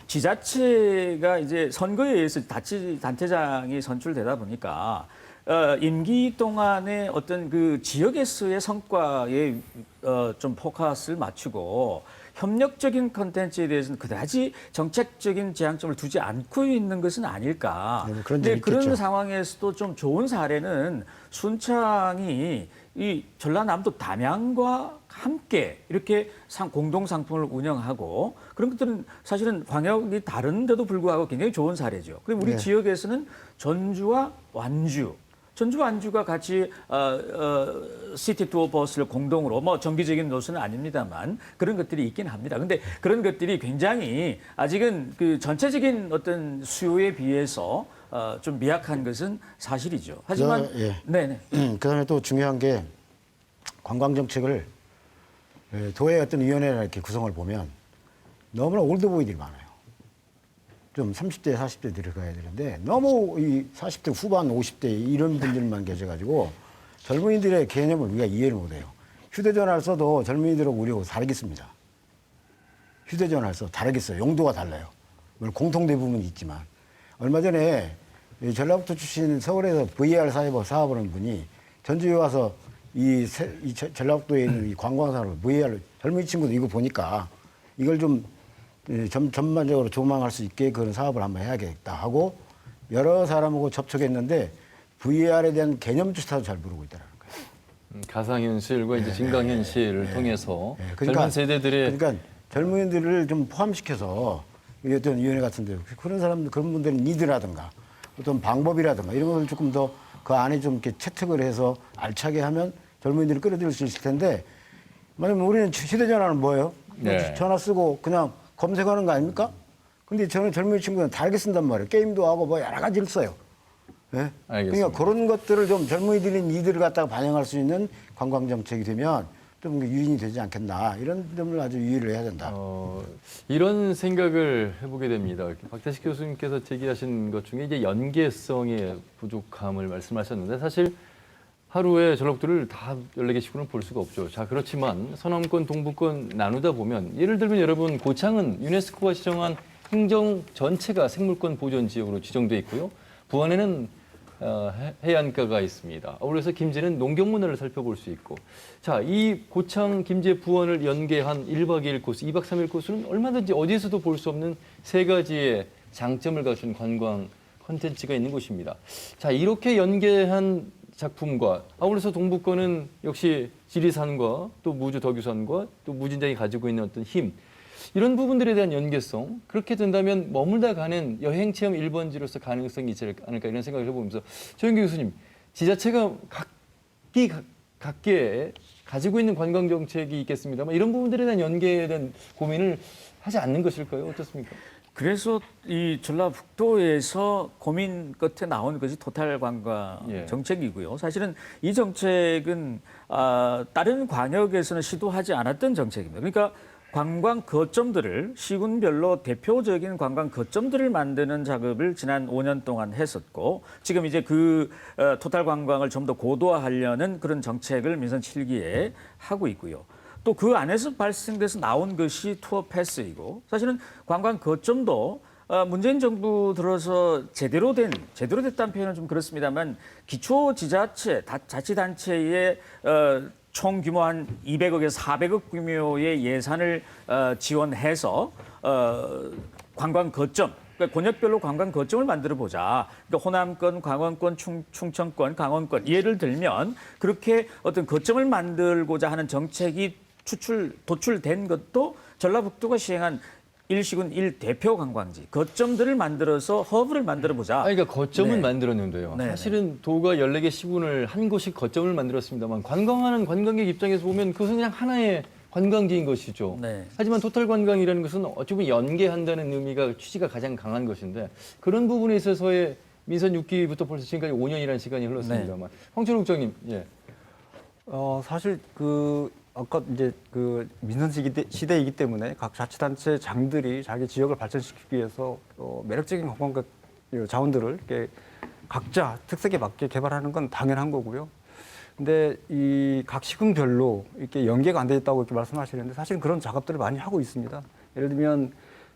지자체가 이제 선거에 의해서 단체장이 선출되다 보니까 임기 동안에 어떤 그 지역에서의 성과에 좀 포커스를 맞추고 협력적인 컨텐츠에 대해서는 그다지 정책적인 지향점을 두지 않고 있는 것은 아닐까. 네, 그런 근데 점이 그런 있겠죠. 상황에서도 좀 좋은 사례는 순창이 이 전라남도 담양과 함께 이렇게 공동 상품을 운영하고 그런 것들은 사실은 광역이 다른데도 불구하고 굉장히 좋은 사례죠. 그리고 우리 네. 지역에서는 전주와 완주가 같이 시티 투어 버스를 공동으로 뭐 정기적인 노선은 아닙니다만 그런 것들이 있긴 합니다. 근데 그런 것들이 굉장히 아직은 그 전체적인 어떤 수요에 비해서 좀 미약한 것은 사실이죠. 하지만 예. 네네. 그다음에 또 중요한 게 관광 정책을 도의 어떤 위원회나 이렇게 구성을 보면 너무나 올드보이들이 많아요. 좀 30대, 40대 들어가야 되는데 너무 이 40대 후반, 50대 이런 분들만 계셔가지고 젊은이들의 개념을 우리가 이해를 못해요. 휴대전화를 써도 젊은이들하고 우리하고 다르겠습니다. 휴대전화를 써도 다르겠어요. 용도가 달라요. 물론 공통된 부분이 있지만 얼마 전에 이 전라북도 출신 서울에서 VR 사업을 한 분이 전주에 와서 이 전라북도에 있는 이 관광산을 VR 젊은 친구들 이거 보니까 이걸 좀 전반적으로 조망할 수 있게 그런 사업을 한번 해야겠다 하고 여러 사람하고 접촉했는데 VR에 대한 개념조차도 잘 모르고 있다라는 거예요. 가상현실과 이제 증강현실을 통해서 젊은 세대들의 그러니까 젊은이들을 좀 포함시켜서 어떤 위원회 같은데 그런 사람들 그런 분들은 니드라든가 어떤 방법이라든가 이런 것을 조금 더 그 안에 좀 이렇게 채택을 해서 알차게 하면 젊은이들을 끌어들일 수 있을 텐데 만약에 우리는 휴대전화는 뭐예요? 네. 전화 쓰고 그냥 검색하는 거 아닙니까? 근데 저는 젊은 친구는 다르게 쓴단 말이에요. 게임도 하고 뭐 여러 가지를 써요. 예? 알겠습니다. 그러니까 그런 것들을 좀 젊은이들이 니들을 갖다가 반영할 수 있는 관광 정책이 되면 좀 유인이 되지 않겠나 이런 점을 아주 유의를 해야 된다. 이런 생각을 해보게 됩니다. 박태식 교수님께서 제기하신 것 중에 이제 연계성의 부족함을 말씀하셨는데 사실 하루에 전라북도를 다 14개 시군을 볼 수가 없죠. 자, 그렇지만 서남권, 동부권 나누다 보면 예를 들면 여러분 고창은 유네스코가 지정한 행정 전체가 생물권 보존 지역으로 지정돼 있고요. 부안에는 해안가가 있습니다. 그래서 김제는 농경 문화를 살펴볼 수 있고, 자, 이 고창, 김제, 부안을 연계한 1박 2일 코스, 2박 3일 코스는 얼마든지 어디서도 볼 수 없는 세 가지의 장점을 갖춘 관광 콘텐츠가 있는 곳입니다. 자, 이렇게 연계한 작품과 아울러서 동북권은 역시 지리산과 또 무주 덕유산과 또 무진장이 가지고 있는 어떤 힘, 이런 부분들에 대한 연계성, 그렇게 된다면 머물다 가는 여행 체험 1번지로서 가능성이 있지 않을까 이런 생각을 해보면서 조영기 교수님, 지자체가 각기에 가지고 있는 관광 정책이 있겠습니다만 이런 부분들에 대한 연계에 대한 고민을 하지 않는 것일까요? 어떻습니까? 그래서 이 전라북도에서 고민 끝에 나온 것이 토탈 관광 예. 정책이고요. 사실은 이 정책은 다른 광역에서는 시도하지 않았던 정책입니다. 그러니까 관광 거점들을 시군별로 대표적인 관광 거점들을 만드는 작업을 지난 5년 동안 했었고 지금 이제 그 토탈 관광을 좀 더 고도화하려는 그런 정책을 민선 7기에 하고 있고요. 또 그 안에서 발생돼서 나온 것이 투어 패스이고 사실은 관광 거점도 문재인 정부 들어서 제대로 됐다는 표현은 좀 그렇습니다만 기초 지자체, 자치단체의 총 규모 한 200억에서 400억 규모의 예산을 지원해서 관광 거점, 그러니까 권역별로 관광 거점을 만들어 보자. 그러니까 호남권, 광원권, 충청권, 강원권 예를 들면 그렇게 어떤 거점을 만들고자 하는 정책이 도출된 것도 전라북도가 시행한 1시군 1대표 관광지, 거점들을 만들어서 허브를 만들어 보자. 그러니까 거점은 네. 만들었는데요. 네, 사실은 도가 14개 시군을 한 곳씩 거점을 만들었습니다만 관광하는 관광객 입장에서 보면 그것은 그냥 하나의 관광지인 것이죠. 네. 하지만 토탈 관광이라는 것은 어찌 보면 연계한다는 의미가 취지가 가장 강한 것인데 그런 부분에 있어서의 민선 6기부터 벌써 지금까지 5년이라는 시간이 흘렀습니다만 황철욱 국장님, 예. 사실 아까 이제 민선 시대이기 때문에 각 자치단체 장들이 자기 지역을 발전시키기 위해서 매력적인 관광 자원들을 이렇게 각자 특색에 맞게 개발하는 건 당연한 거고요. 근데 이 각 시군별로 이렇게 연계가 안 돼 있다고 이렇게 말씀하시는데 사실은 그런 작업들을 많이 하고 있습니다. 예를 들면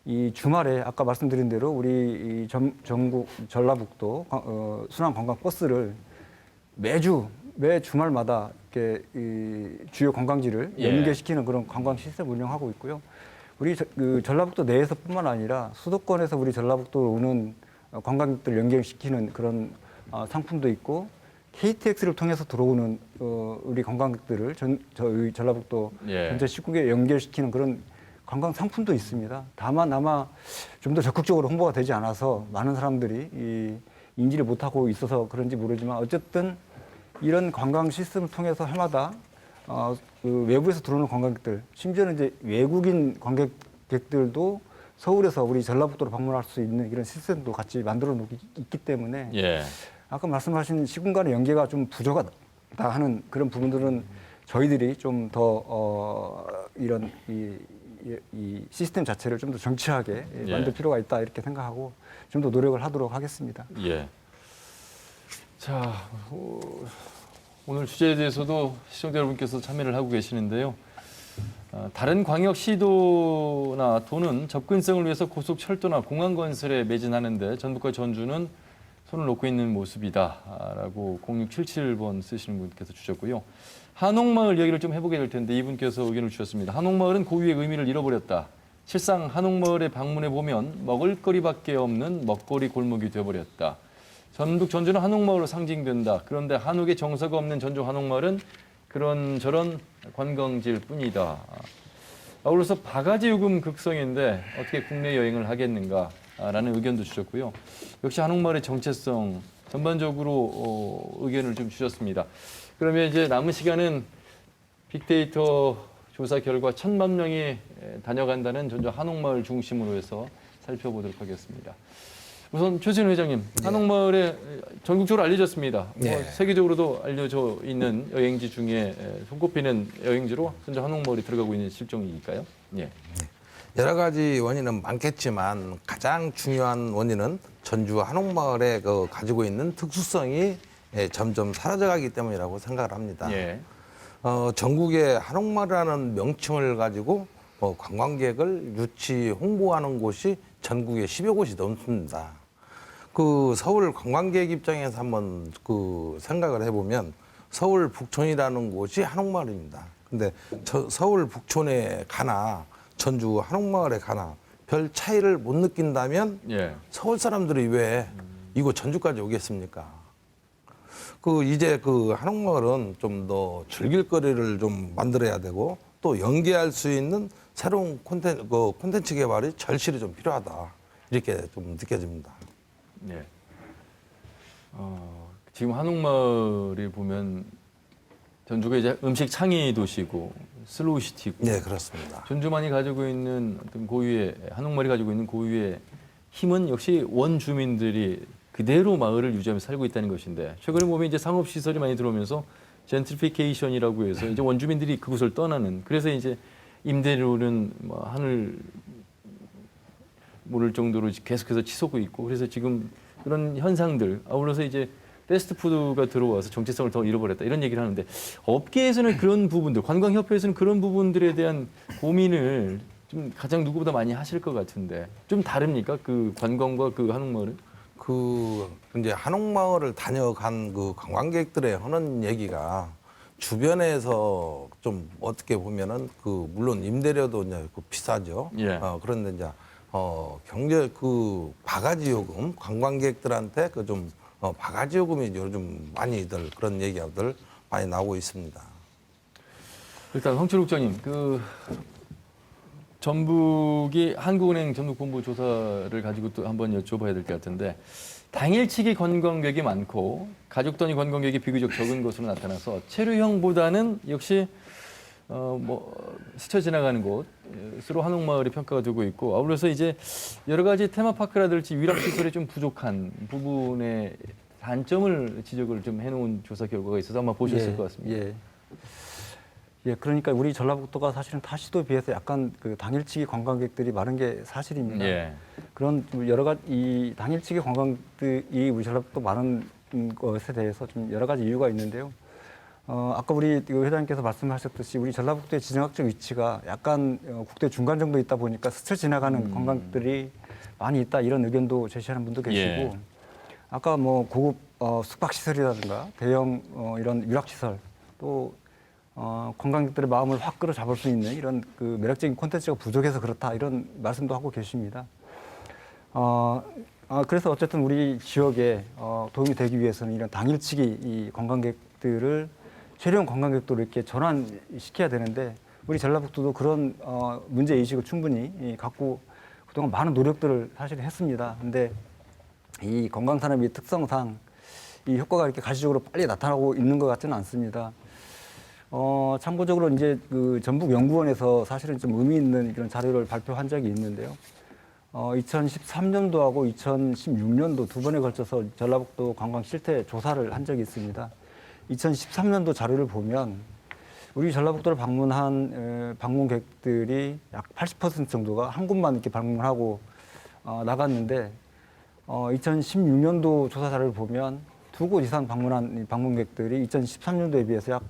이 주말에 아까 말씀드린 대로 우리 전국 전라북도 순환 관광 버스를 매 주말마다 이렇게 이 주요 관광지를 예. 연계시키는 그런 관광 시스템 운영하고 있고요. 우리 전라북도 내에서뿐만 아니라 수도권에서 우리 전라북도로 오는 관광객들 연계시키는 그런 상품도 있고 KTX를 통해서 들어오는 우리 관광객들을 저희 전라북도 예. 전체 시국에 연결시키는 그런 관광 상품도 있습니다. 다만 아마 좀 더 적극적으로 홍보가 되지 않아서 많은 사람들이 인지를 못하고 있어서 그런지 모르지만 어쨌든 이런 관광 시스템을 통해서 해마다 외부에서 들어오는 관광객들, 심지어는 이제 외국인 관광객들도 서울에서 우리 전라북도로 방문할 수 있는 이런 시스템도 같이 만들어 놓기 있기 때문에 예. 아까 말씀하신 시군 간의 연계가 좀 부족하다 하는 그런 부분들은 저희들이 좀 더 이런 이 시스템 자체를 좀 더 정치하게 예. 만들 필요가 있다 이렇게 생각하고 좀 더 노력을 하도록 하겠습니다. 예. 자, 오늘 주제에 대해서도 시청자 여러분께서 참여를 하고 계시는데요. 다른 광역 시도나 도는 접근성을 위해서 고속철도나 공항 건설에 매진하는데 전북과 전주는 손을 놓고 있는 모습이다라고 0677번 쓰시는 분께서 주셨고요. 한옥마을 이야기를 좀 해보게 될 텐데 이분께서 의견을 주셨습니다. 한옥마을은 고유의 의미를 잃어버렸다. 실상 한옥마을에 방문해 보면 먹을거리밖에 없는 먹거리 골목이 되어버렸다. 전북 전주는 한옥마을로 상징된다. 그런데 한옥에 정서가 없는 전주 한옥마을은 그런저런 관광지일 뿐이다. 아울러서 바가지 요금 극성인데 어떻게 국내 여행을 하겠는가라는 의견도 주셨고요. 역시 한옥마을의 정체성 전반적으로 의견을 좀 주셨습니다. 그러면 이제 남은 시간은 빅데이터 조사 결과 1,000만 명이 다녀간다는 전주 한옥마을 중심으로 해서 살펴보도록 하겠습니다. 우선 최진우 회장님, 한옥마을에 전국적으로 알려졌습니다. 뭐 네. 세계적으로도 알려져 있는 여행지 중에 손꼽히는 여행지로 현재 한옥마을이 들어가고 있는 실정이니까요. 예. 여러 가지 원인은 많겠지만 가장 중요한 원인은 전주 한옥마을에 그 가지고 있는 특수성이 점점 사라져가기 때문이라고 생각을 합니다. 예. 전국에 한옥마을이라는 명칭을 가지고 관광객을 유치 홍보하는 곳이 전국에 10여 곳이 넘습니다. 그 서울 관광객 입장에서 한번 그 생각을 해보면 서울 북촌이라는 곳이 한옥마을입니다. 근데 서울 북촌에 가나 전주 한옥마을에 가나 별 차이를 못 느낀다면 예. 서울 사람들이 왜 이곳 전주까지 오겠습니까? 그 이제 그 한옥마을은 좀 더 즐길 거리를 좀 만들어야 되고 또 연계할 수 있는 새로운 콘텐츠 개발이 절실히 좀 필요하다. 이렇게 좀 느껴집니다. 예. 지금 한옥마을을 보면 전주가 이제 음식 창의 도시고 슬로우 시티고 네, 그렇습니다. 전주만이 가지고 있는 어떤 고유의 한옥마을이 가지고 있는 고유의 힘은 역시 원주민들이 그대로 마을을 유지하면서 살고 있다는 것인데 최근에 보면 이제 상업 시설이 많이 들어오면서 젠트리피케이션이라고 해서 이제 원주민들이 그곳을 떠나는 그래서 이제 임대료는 뭐 하늘 모를 정도로 계속해서 치솟고 있고 그래서 지금 그런 현상들 아울러서 이제 패스트푸드가 들어와서 정체성을 더 잃어버렸다 이런 얘기를 하는데 업계에서는 그런 부분들 관광협회에서는 그런 부분들에 대한 고민을 좀 가장 누구보다 많이 하실 것 같은데 좀 다릅니까 그 관광과 그 한옥마을은? 그 이제 한옥마을을 다녀간 그 관광객들의 하는 얘기가 주변에서 좀 어떻게 보면은 그 물론 임대료도 이제 그 비싸죠. 예. 그런데 이제 경제 그 바가지 요금 관광객들한테 그 좀 바가지 요금이 요즘 많이들 그런 얘기들 많이 나오고 있습니다. 일단 황철 국장님 그 전북이 한국은행 전북본부 조사를 가지고 또 한번 여쭤봐야 될 것 같은데 당일치기 관광객이 많고 가족 단위 관광객이 비교적 적은 것으로 나타나서 체류형보다는 역시 스쳐 지나가는 곳으로 한옥마을이 평가가 되고 있고 아울러서 이제 여러 가지 테마파크라든지 위락시설이 좀 부족한 부분의 단점을 지적을 좀 해놓은 조사 결과가 있어서 아마 보셨을 것 같습니다. 예, 그러니까 우리 전라북도가 사실은 타 시도에 비해서 약간 그 당일치기 관광객들이 많은 게 사실입니다. 예. 그런 여러 가지 이 당일치기 관광객들이 우리 전라북도 많은 것에 대해서 좀 여러 가지 이유가 있는데요. 아까 우리 회장님께서 말씀하셨듯이 우리 전라북도의 지정학적 위치가 약간 국대 중간 정도 있다 보니까 스쳐 지나가는 관광객들이 많이 있다 이런 의견도 제시하는 분도 계시고 예. 아까 뭐 고급 숙박시설이라든가 대형 이런 유락시설 또 관광객들의 마음을 확 끌어잡을 수 있는 이런 그 매력적인 콘텐츠가 부족해서 그렇다 이런 말씀도 하고 계십니다. 그래서 어쨌든 우리 지역에 도움이 되기 위해서는 이런 당일치기 이 관광객들을 체류형 관광객도로 이렇게 전환시켜야 되는데 우리 전라북도도 그런 문제 의식을 충분히 갖고 그동안 많은 노력들을 사실 했습니다. 근데 이 관광 산업의 특성상 이 효과가 이렇게 가시적으로 빨리 나타나고 있는 것 같지는 않습니다. 참고적으로 이제 그 전북연구원에서 사실은 좀 의미 있는 이런 자료를 발표한 적이 있는데요. 2013년도하고 2016년도 두 번에 걸쳐서 전라북도 관광 실태 조사를 한 적이 있습니다. 2013년도 자료를 보면 우리 전라북도를 방문한 방문객들이 약 80% 정도가 한 곳만 이렇게 방문하고 나갔는데 2016년도 조사 자료를 보면 두 곳 이상 방문한 방문객들이 2013년도에 비해서 약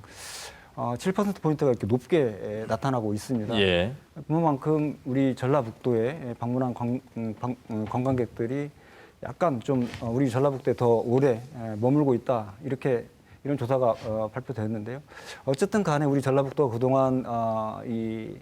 7%포인트가 이렇게 높게 나타나고 있습니다. 예. 그만큼 우리 전라북도에 방문한 관광객들이 약간 좀 우리 전라북도에 더 오래 머물고 있다. 이런 조사가 발표됐는데요. 어쨌든 간에 우리 전라북도가 그동안 이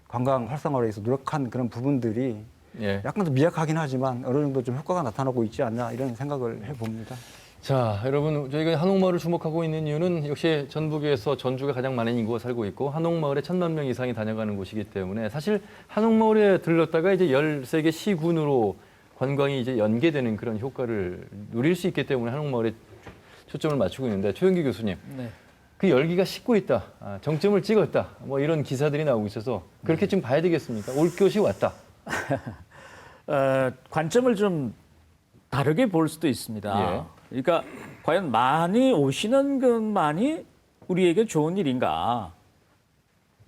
관광 활성화를 위해서 노력한 그런 부분들이 예. 약간 좀 미약하긴 하지만 어느 정도 좀 효과가 나타나고 있지 않나 이런 생각을 해봅니다. 자, 여러분 저희가 한옥마을을 주목하고 있는 이유는 역시 전북에서 전주가 가장 많은 인구가 살고 있고 한옥마을에 1,000만 명 이상이 다녀가는 곳이기 때문에 사실 한옥마을에 들렀다가 이제 13개 시군으로 관광이 이제 연계되는 그런 효과를 누릴 수 있기 때문에 한옥마을에 초점을 맞추고 있는데 최영기 교수님, 네. 그 열기가 식고 있다, 정점을 찍었다, 뭐 이런 기사들이 나오고 있어서 그렇게 좀 봐야 되겠습니까? 올 것이 왔다. 관점을 좀 다르게 볼 수도 있습니다. 예. 그러니까 과연 많이 오시는 것만이 우리에게 좋은 일인가?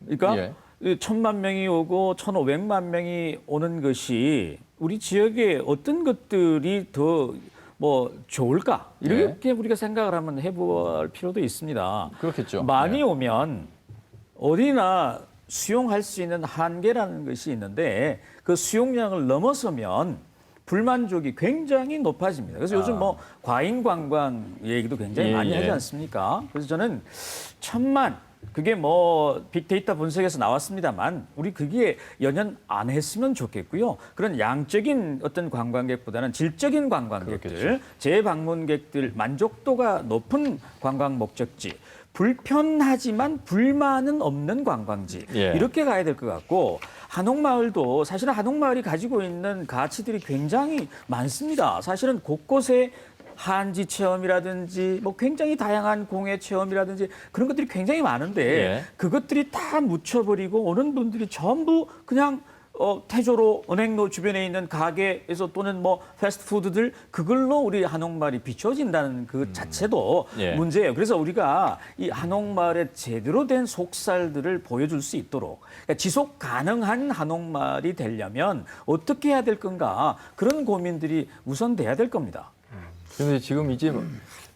그러니까 예. 1,000만 명이 오고 1,500만 명이 오는 것이 우리 지역에 어떤 것들이 더 뭐 좋을까? 이렇게 우리가 생각을 한번 해볼 필요도 있습니다. 그렇겠죠. 많이 네. 오면 어디나 수용할 수 있는 한계라는 것이 있는데 그 수용량을 넘어서면 불만족이 굉장히 높아집니다. 그래서 요즘 뭐 과잉 관광 얘기도 굉장히 예, 많이 예. 하지 않습니까? 그래서 저는 1,000만 그게 뭐 빅데이터 분석에서 나왔습니다만 우리 그게 연연 안 했으면 좋겠고요. 그런 양적인 어떤 관광객보다는 질적인 관광객들, 그렇겠죠. 재방문객들 만족도가 높은 관광 목적지, 불편하지만 불만은 없는 관광지 예. 이렇게 가야 될 것 같고 한옥마을도 사실은 한옥마을이 가지고 있는 가치들이 굉장히 많습니다. 사실은 곳곳에 한지 체험이라든지 뭐 굉장히 다양한 공예 체험이라든지 그런 것들이 굉장히 많은데 예. 그것들이 다 묻혀버리고 오는 분들이 전부 그냥 태조로 은행로 주변에 있는 가게에서 또는 뭐 패스트푸드들 그걸로 우리 한옥마을이 비춰진다는 그 자체도 예. 문제예요. 그래서 우리가 이 한옥마을의 제대로 된 속살들을 보여줄 수 있도록 그러니까 지속 가능한 한옥마을이 되려면 어떻게 해야 될 건가 그런 고민들이 우선 돼야 될 겁니다. 그런데 지금 이제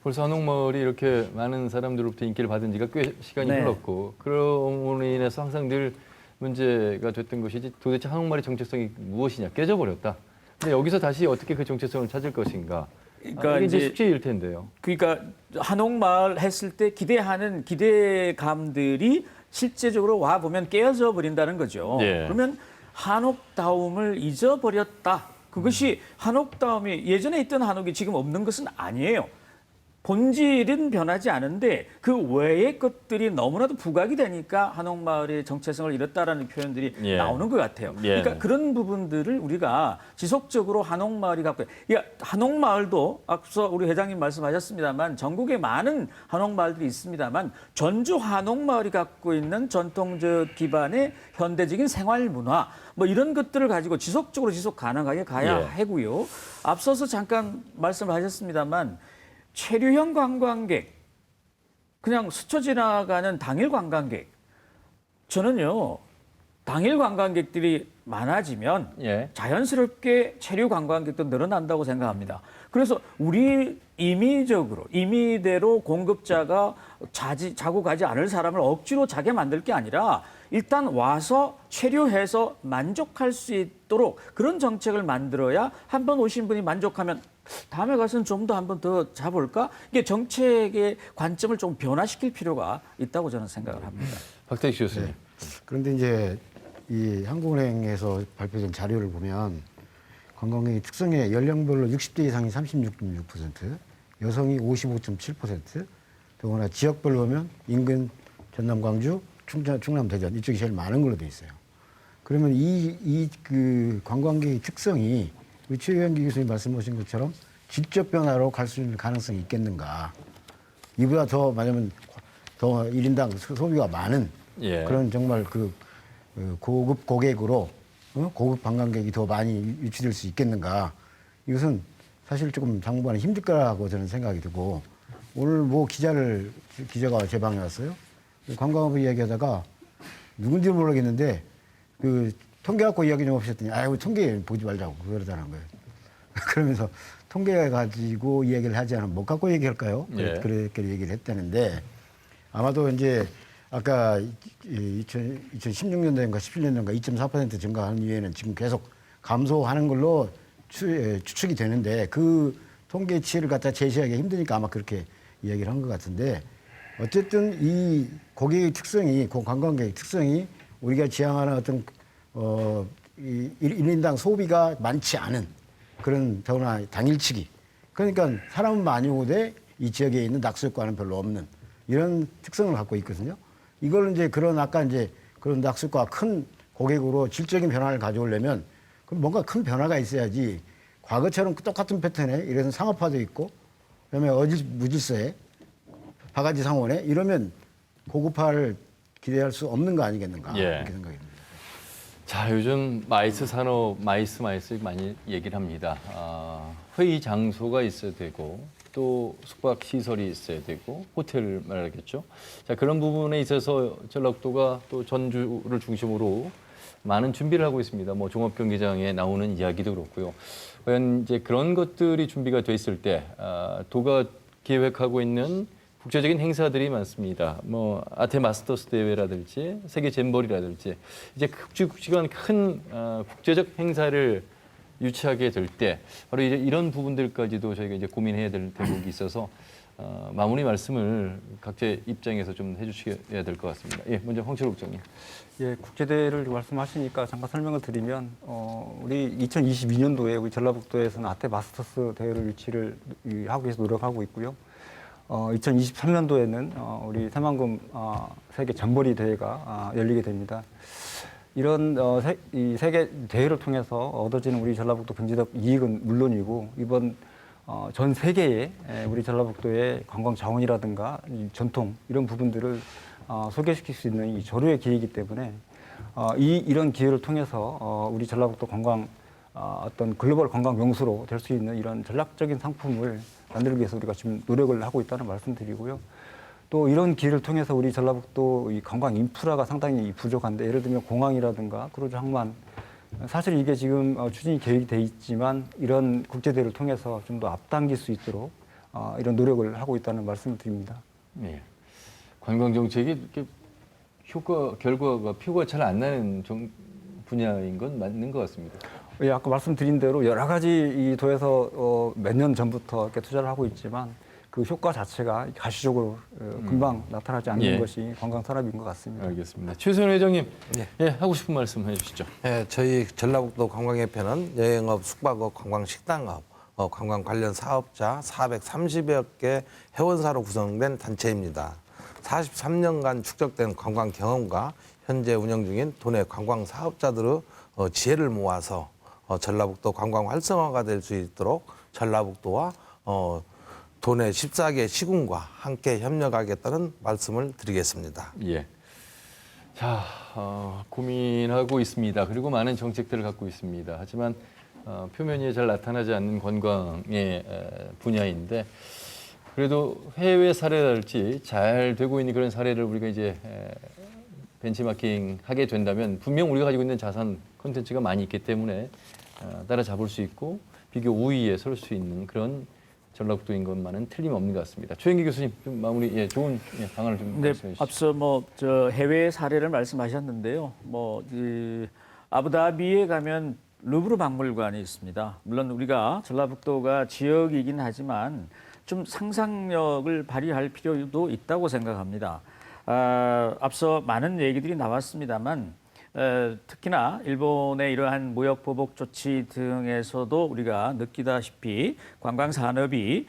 벌써 한옥마을이 이렇게 많은 사람들로부터 인기를 받은 지가 꽤 시간이 네. 흘렀고 그런 인해서 항상 늘 문제가 됐던 것이지 도대체 한옥마을의 정체성이 무엇이냐 깨져버렸다. 근데 여기서 다시 어떻게 그 정체성을 찾을 것인가. 그러니까 이게 이제 이제 쉽지 일 텐데요. 그러니까 한옥마을 했을 때 기대하는 기대감들이 실제적으로 와 보면 깨어져 버린다는 거죠. 예. 그러면 한옥다움을 잊어버렸다. 그것이 한옥다움이 예전에 있던 한옥이 지금 없는 것은 아니에요. 본질은 변하지 않은데 그 외의 것들이 너무나도 부각이 되니까 한옥마을의 정체성을 잃었다라는 표현들이 예. 나오는 것 같아요. 예. 그러니까 그런 부분들을 우리가 지속적으로 한옥마을이 갖고 그러니까 한옥마을도 앞서 우리 회장님 말씀하셨습니다만 전국에 많은 한옥마을들이 있습니다만 전주 한옥마을이 갖고 있는 전통적 기반의 현대적인 생활문화 뭐 이런 것들을 가지고 지속적으로 지속 가능하게 가야 예. 하고요. 앞서서 잠깐 말씀하셨습니다만 체류형 관광객, 그냥 스쳐 지나가는 당일 관광객. 저는요, 당일 관광객들이 많아지면 예. 자연스럽게 체류 관광객도 늘어난다고 생각합니다. 그래서 우리 임의대로 공급자가 자고 가지 않을 사람을 억지로 자게 만들 게 아니라 일단 와서 체류해서 만족할 수 있도록 그런 정책을 만들어야 한 번 오신 분이 만족하면 다음에 가서는 좀 더 한 번 더 자볼까? 이게 정책의 관점을 좀 변화시킬 필요가 있다고 저는 생각을 합니다. 박태익 교수님. 그런데 이제 이 한국은행에서 발표된 자료를 보면 관광객의 특성에 연령별로 60대 이상이 36.6%, 여성이 55.7%, 더구나 지역별로 보면 인근 전남, 광주, 충남, 대전 이쪽이 제일 많은 걸로 돼 있어요. 그러면 그 관광객의 특성이 우리 최유현기 교수님 말씀하신 것처럼 질적 변화로 갈 수 있는 가능성이 있겠는가? 이보다 더 많으면 더 1인당 소비가 많은 예. 그런 정말 그 고급 고객으로 고급 관광객이 더 많이 유치될 수 있겠는가? 이것은 사실 조금 당분간은 힘들 거라고 저는 생각이 들고 오늘 뭐 기자가 제 방에 왔어요. 관광업 이야기하다가 누군지 모르겠는데 그 통계 갖고 이야기 좀 하셨더니 아이고 통계 보지 말자고 그러자는 거예요. 그러면서 통계 가지고 이야기를 하지 않으면 못 갖고 얘기할까요? 예. 그렇게 얘기를 했다는데 아마도 이제 아까 2016년도인가 17년도인가 2.4% 증가하는 이후에는 지금 계속 감소하는 걸로 추측이 되는데 그 통계치를 갖다 제시하기 힘드니까 아마 그렇게 이야기를 한 것 같은데 어쨌든 이 고객의 특성이 관광객의 특성이 우리가 지향하는 어떤 이 1인당 소비가 많지 않은 그런 더구나 당일치기 그러니까 사람은 많이 오되 이 지역에 있는 낙수효과는 별로 없는 이런 특성을 갖고 있거든요. 이걸 이제 아까 이제 그런 낙수효과 큰 고객으로 질적인 변화를 가져오려면 그럼 뭔가 큰 변화가 있어야지 과거처럼 똑같은 패턴에 이래서 상업화도 있고 그다음에 무질서에 바가지 상원에 이러면 고급화를 기대할 수 없는 거 아니겠는가 예. 이렇게 생각이 듭니다. 자, 요즘 마이스 산업, 마이스 많이 얘기를 합니다. 회의 장소가 있어야 되고 또 숙박 시설이 있어야 되고 호텔 말하겠죠. 자, 그런 부분에 있어서 전라북도가 또 전주를 중심으로 많은 준비를 하고 있습니다. 뭐 종합경기장에 나오는 이야기도 그렇고요. 과연 이제 그런 것들이 준비가 돼 있을 때 도가 계획하고 있는 국제적인 행사들이 많습니다. 뭐 아테 마스터스 대회라든지 세계 잼버리라든지 이제 굵직굵직한 큰 국제적 행사를 유치하게 될 때 바로 이제 이런 부분들까지도 저희가 이제 고민해야 될 대목이 있어서 마무리 말씀을 각자 입장에서 좀 해주셔야 될 것 같습니다. 예, 먼저 황철호 국장님. 예, 국제대회를 말씀하시니까 잠깐 설명을 드리면 우리 2022년도에 우리 전라북도에서는 아태 마스터스 대회를 유치를 하기 위해서 노력하고 있고요. 2023년도에는 우리 새만금 세계 잠보리 대회가 열리게 됩니다. 이런 이 세계 대회를 통해서 얻어지는 우리 전라북도 경제적 이익은 물론이고 이번 전 세계에 우리 전라북도의 관광 자원이라든가 이 전통 이런 부분들을 소개시킬 수 있는 이 절호의 기회이기 때문에 이런 기회를 통해서 우리 전라북도 관광 어떤 글로벌 관광 명소로 될 수 있는 이런 전략적인 상품을 만들기 위해서 우리가 지금 노력을 하고 있다는 말씀드리고요. 또 이런 기회를 통해서 우리 전라북도 이 관광 인프라가 상당히 부족한데 예를 들면 공항이라든가 크루즈 항만 사실 이게 지금 추진이 계획이 돼 있지만 이런 국제대회를 통해서 좀 더 앞당길 수 있도록 이런 노력을 하고 있다는 말씀을 드립니다. 예. 관광 정책이 이렇게 결과가 표가 잘 안 나는 분야인 건 맞는 것 같습니다. 예, 아까 말씀드린 대로 여러 가지 이 도에서 몇 년 전부터 이렇게 투자를 하고 있지만 그 효과 자체가 가시적으로 금방 나타나지 않는 예. 것이 관광 산업인 것 같습니다. 알겠습니다. 최소연 회장님, 예. 예, 하고 싶은 말씀 해주시죠. 예, 저희 전라북도 관광협회는 여행업, 숙박업, 관광식당업, 관광 관련 사업자 430여 개 회원사로 구성된 단체입니다. 43년간 축적된 관광 경험과 현재 운영 중인 도내 관광 사업자들의 지혜를 모아서 전라북도 관광 활성화가 될 수 있도록 전라북도와 도내 14개 시군과 함께 협력하겠다는 말씀을 드리겠습니다. 예. 자, 고민하고 있습니다. 그리고 많은 정책들을 갖고 있습니다. 하지만 표면이 잘 나타나지 않는 관광의 분야인데 그래도 해외 사례랄지 잘 되고 있는 그런 사례를 우리가 이제 벤치마킹 하게 된다면 분명 우리가 가지고 있는 자산 콘텐츠가 많이 있기 때문에 따라잡을 수 있고 비교 우위에 설 수 있는 그런 전라북도인 것만은 틀림없는 것 같습니다. 최영기 교수님 좀 마무리 방안을 좀 네, 말씀해 주시죠. 앞서 저 해외 사례를 말씀하셨는데요. 아부다비에 가면 루브르 박물관이 있습니다. 물론 우리가 전라북도가 지역이긴 하지만 좀 상상력을 발휘할 필요도 있다고 생각합니다. 앞서 많은 얘기들이 나왔습니다만 특히나 일본의 이러한 무역 보복 조치 등에서도 우리가 느끼다시피 관광 산업이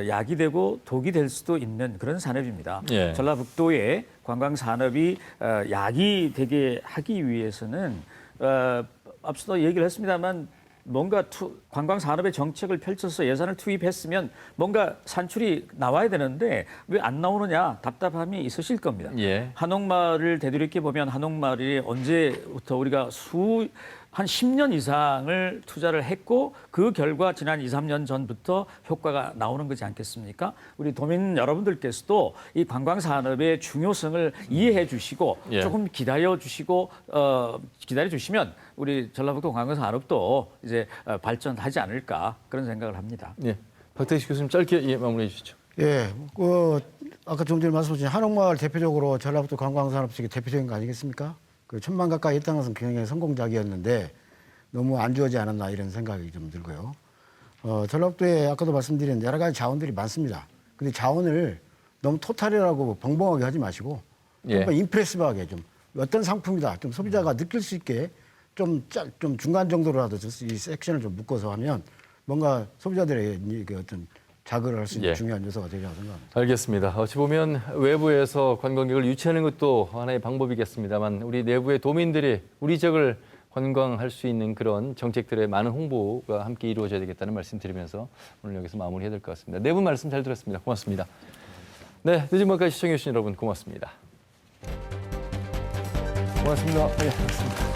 약이 되고 독이 될 수도 있는 그런 산업입니다. 예. 전라북도의 관광 산업이 약이 되게 하기 위해서는 앞서도 얘기를 했습니다만 뭔가 관광 산업의 정책을 펼쳐서 예산을 투입했으면 뭔가 산출이 나와야 되는데 왜 안 나오느냐 답답함이 있으실 겁니다. 예. 한옥마을을 되돌이켜 보면 한옥마을이 언제부터 우리가 한 10년 이상을 투자를 했고 그 결과 지난 2, 3년 전부터 효과가 나오는 거지 않겠습니까? 우리 도민 여러분들께서도 이 관광 산업의 중요성을 이해해 주시고 예. 조금 기다려 주시고 기다려 주시면 우리 전라북도 관광 산업도 이제 발전하지 않을까 그런 생각을 합니다. 예. 박태식 교수님 짧게 마무리해 주시죠. 예, 아까 좀 전에 말씀하신 한옥마을 대표적으로 전라북도 관광산업 쪽에 대표적인 거 아니겠습니까? 그 1,000만 가까이 했다는 것은 굉장히 성공작이었는데 너무 안 좋아하지 않았나 이런 생각이 좀 들고요. 전라북도에 아까도 말씀드린 여러 가지 자원들이 많습니다. 근데 자원을 너무 토탈이라고 벙벙하게 하지 마시고 예. 좀 임프레시브하게 좀 어떤 상품이다 좀 소비자가 느낄 수 있게 좀 중간 정도로라도 이 섹션을 좀 묶어서 하면 뭔가 소비자들의 그 어떤 자극을 할 수 있는 예. 중요한 요소가 되리라고 생각합니다. 알겠습니다. 어찌 보면 외부에서 관광객을 유치하는 것도 하나의 방법이겠습니다만 우리 내부의 도민들이 우리 지역을 관광할 수 있는 그런 정책들의 많은 홍보가 함께 이루어져야 되겠다는 말씀 드리면서 오늘 여기서 마무리해야 될 것 같습니다. 네 분 말씀 잘 들었습니다. 고맙습니다. 네, 늦은 밤까지 시청해 주신 여러분 고맙습니다. 고맙습니다. 네, 고맙습니다.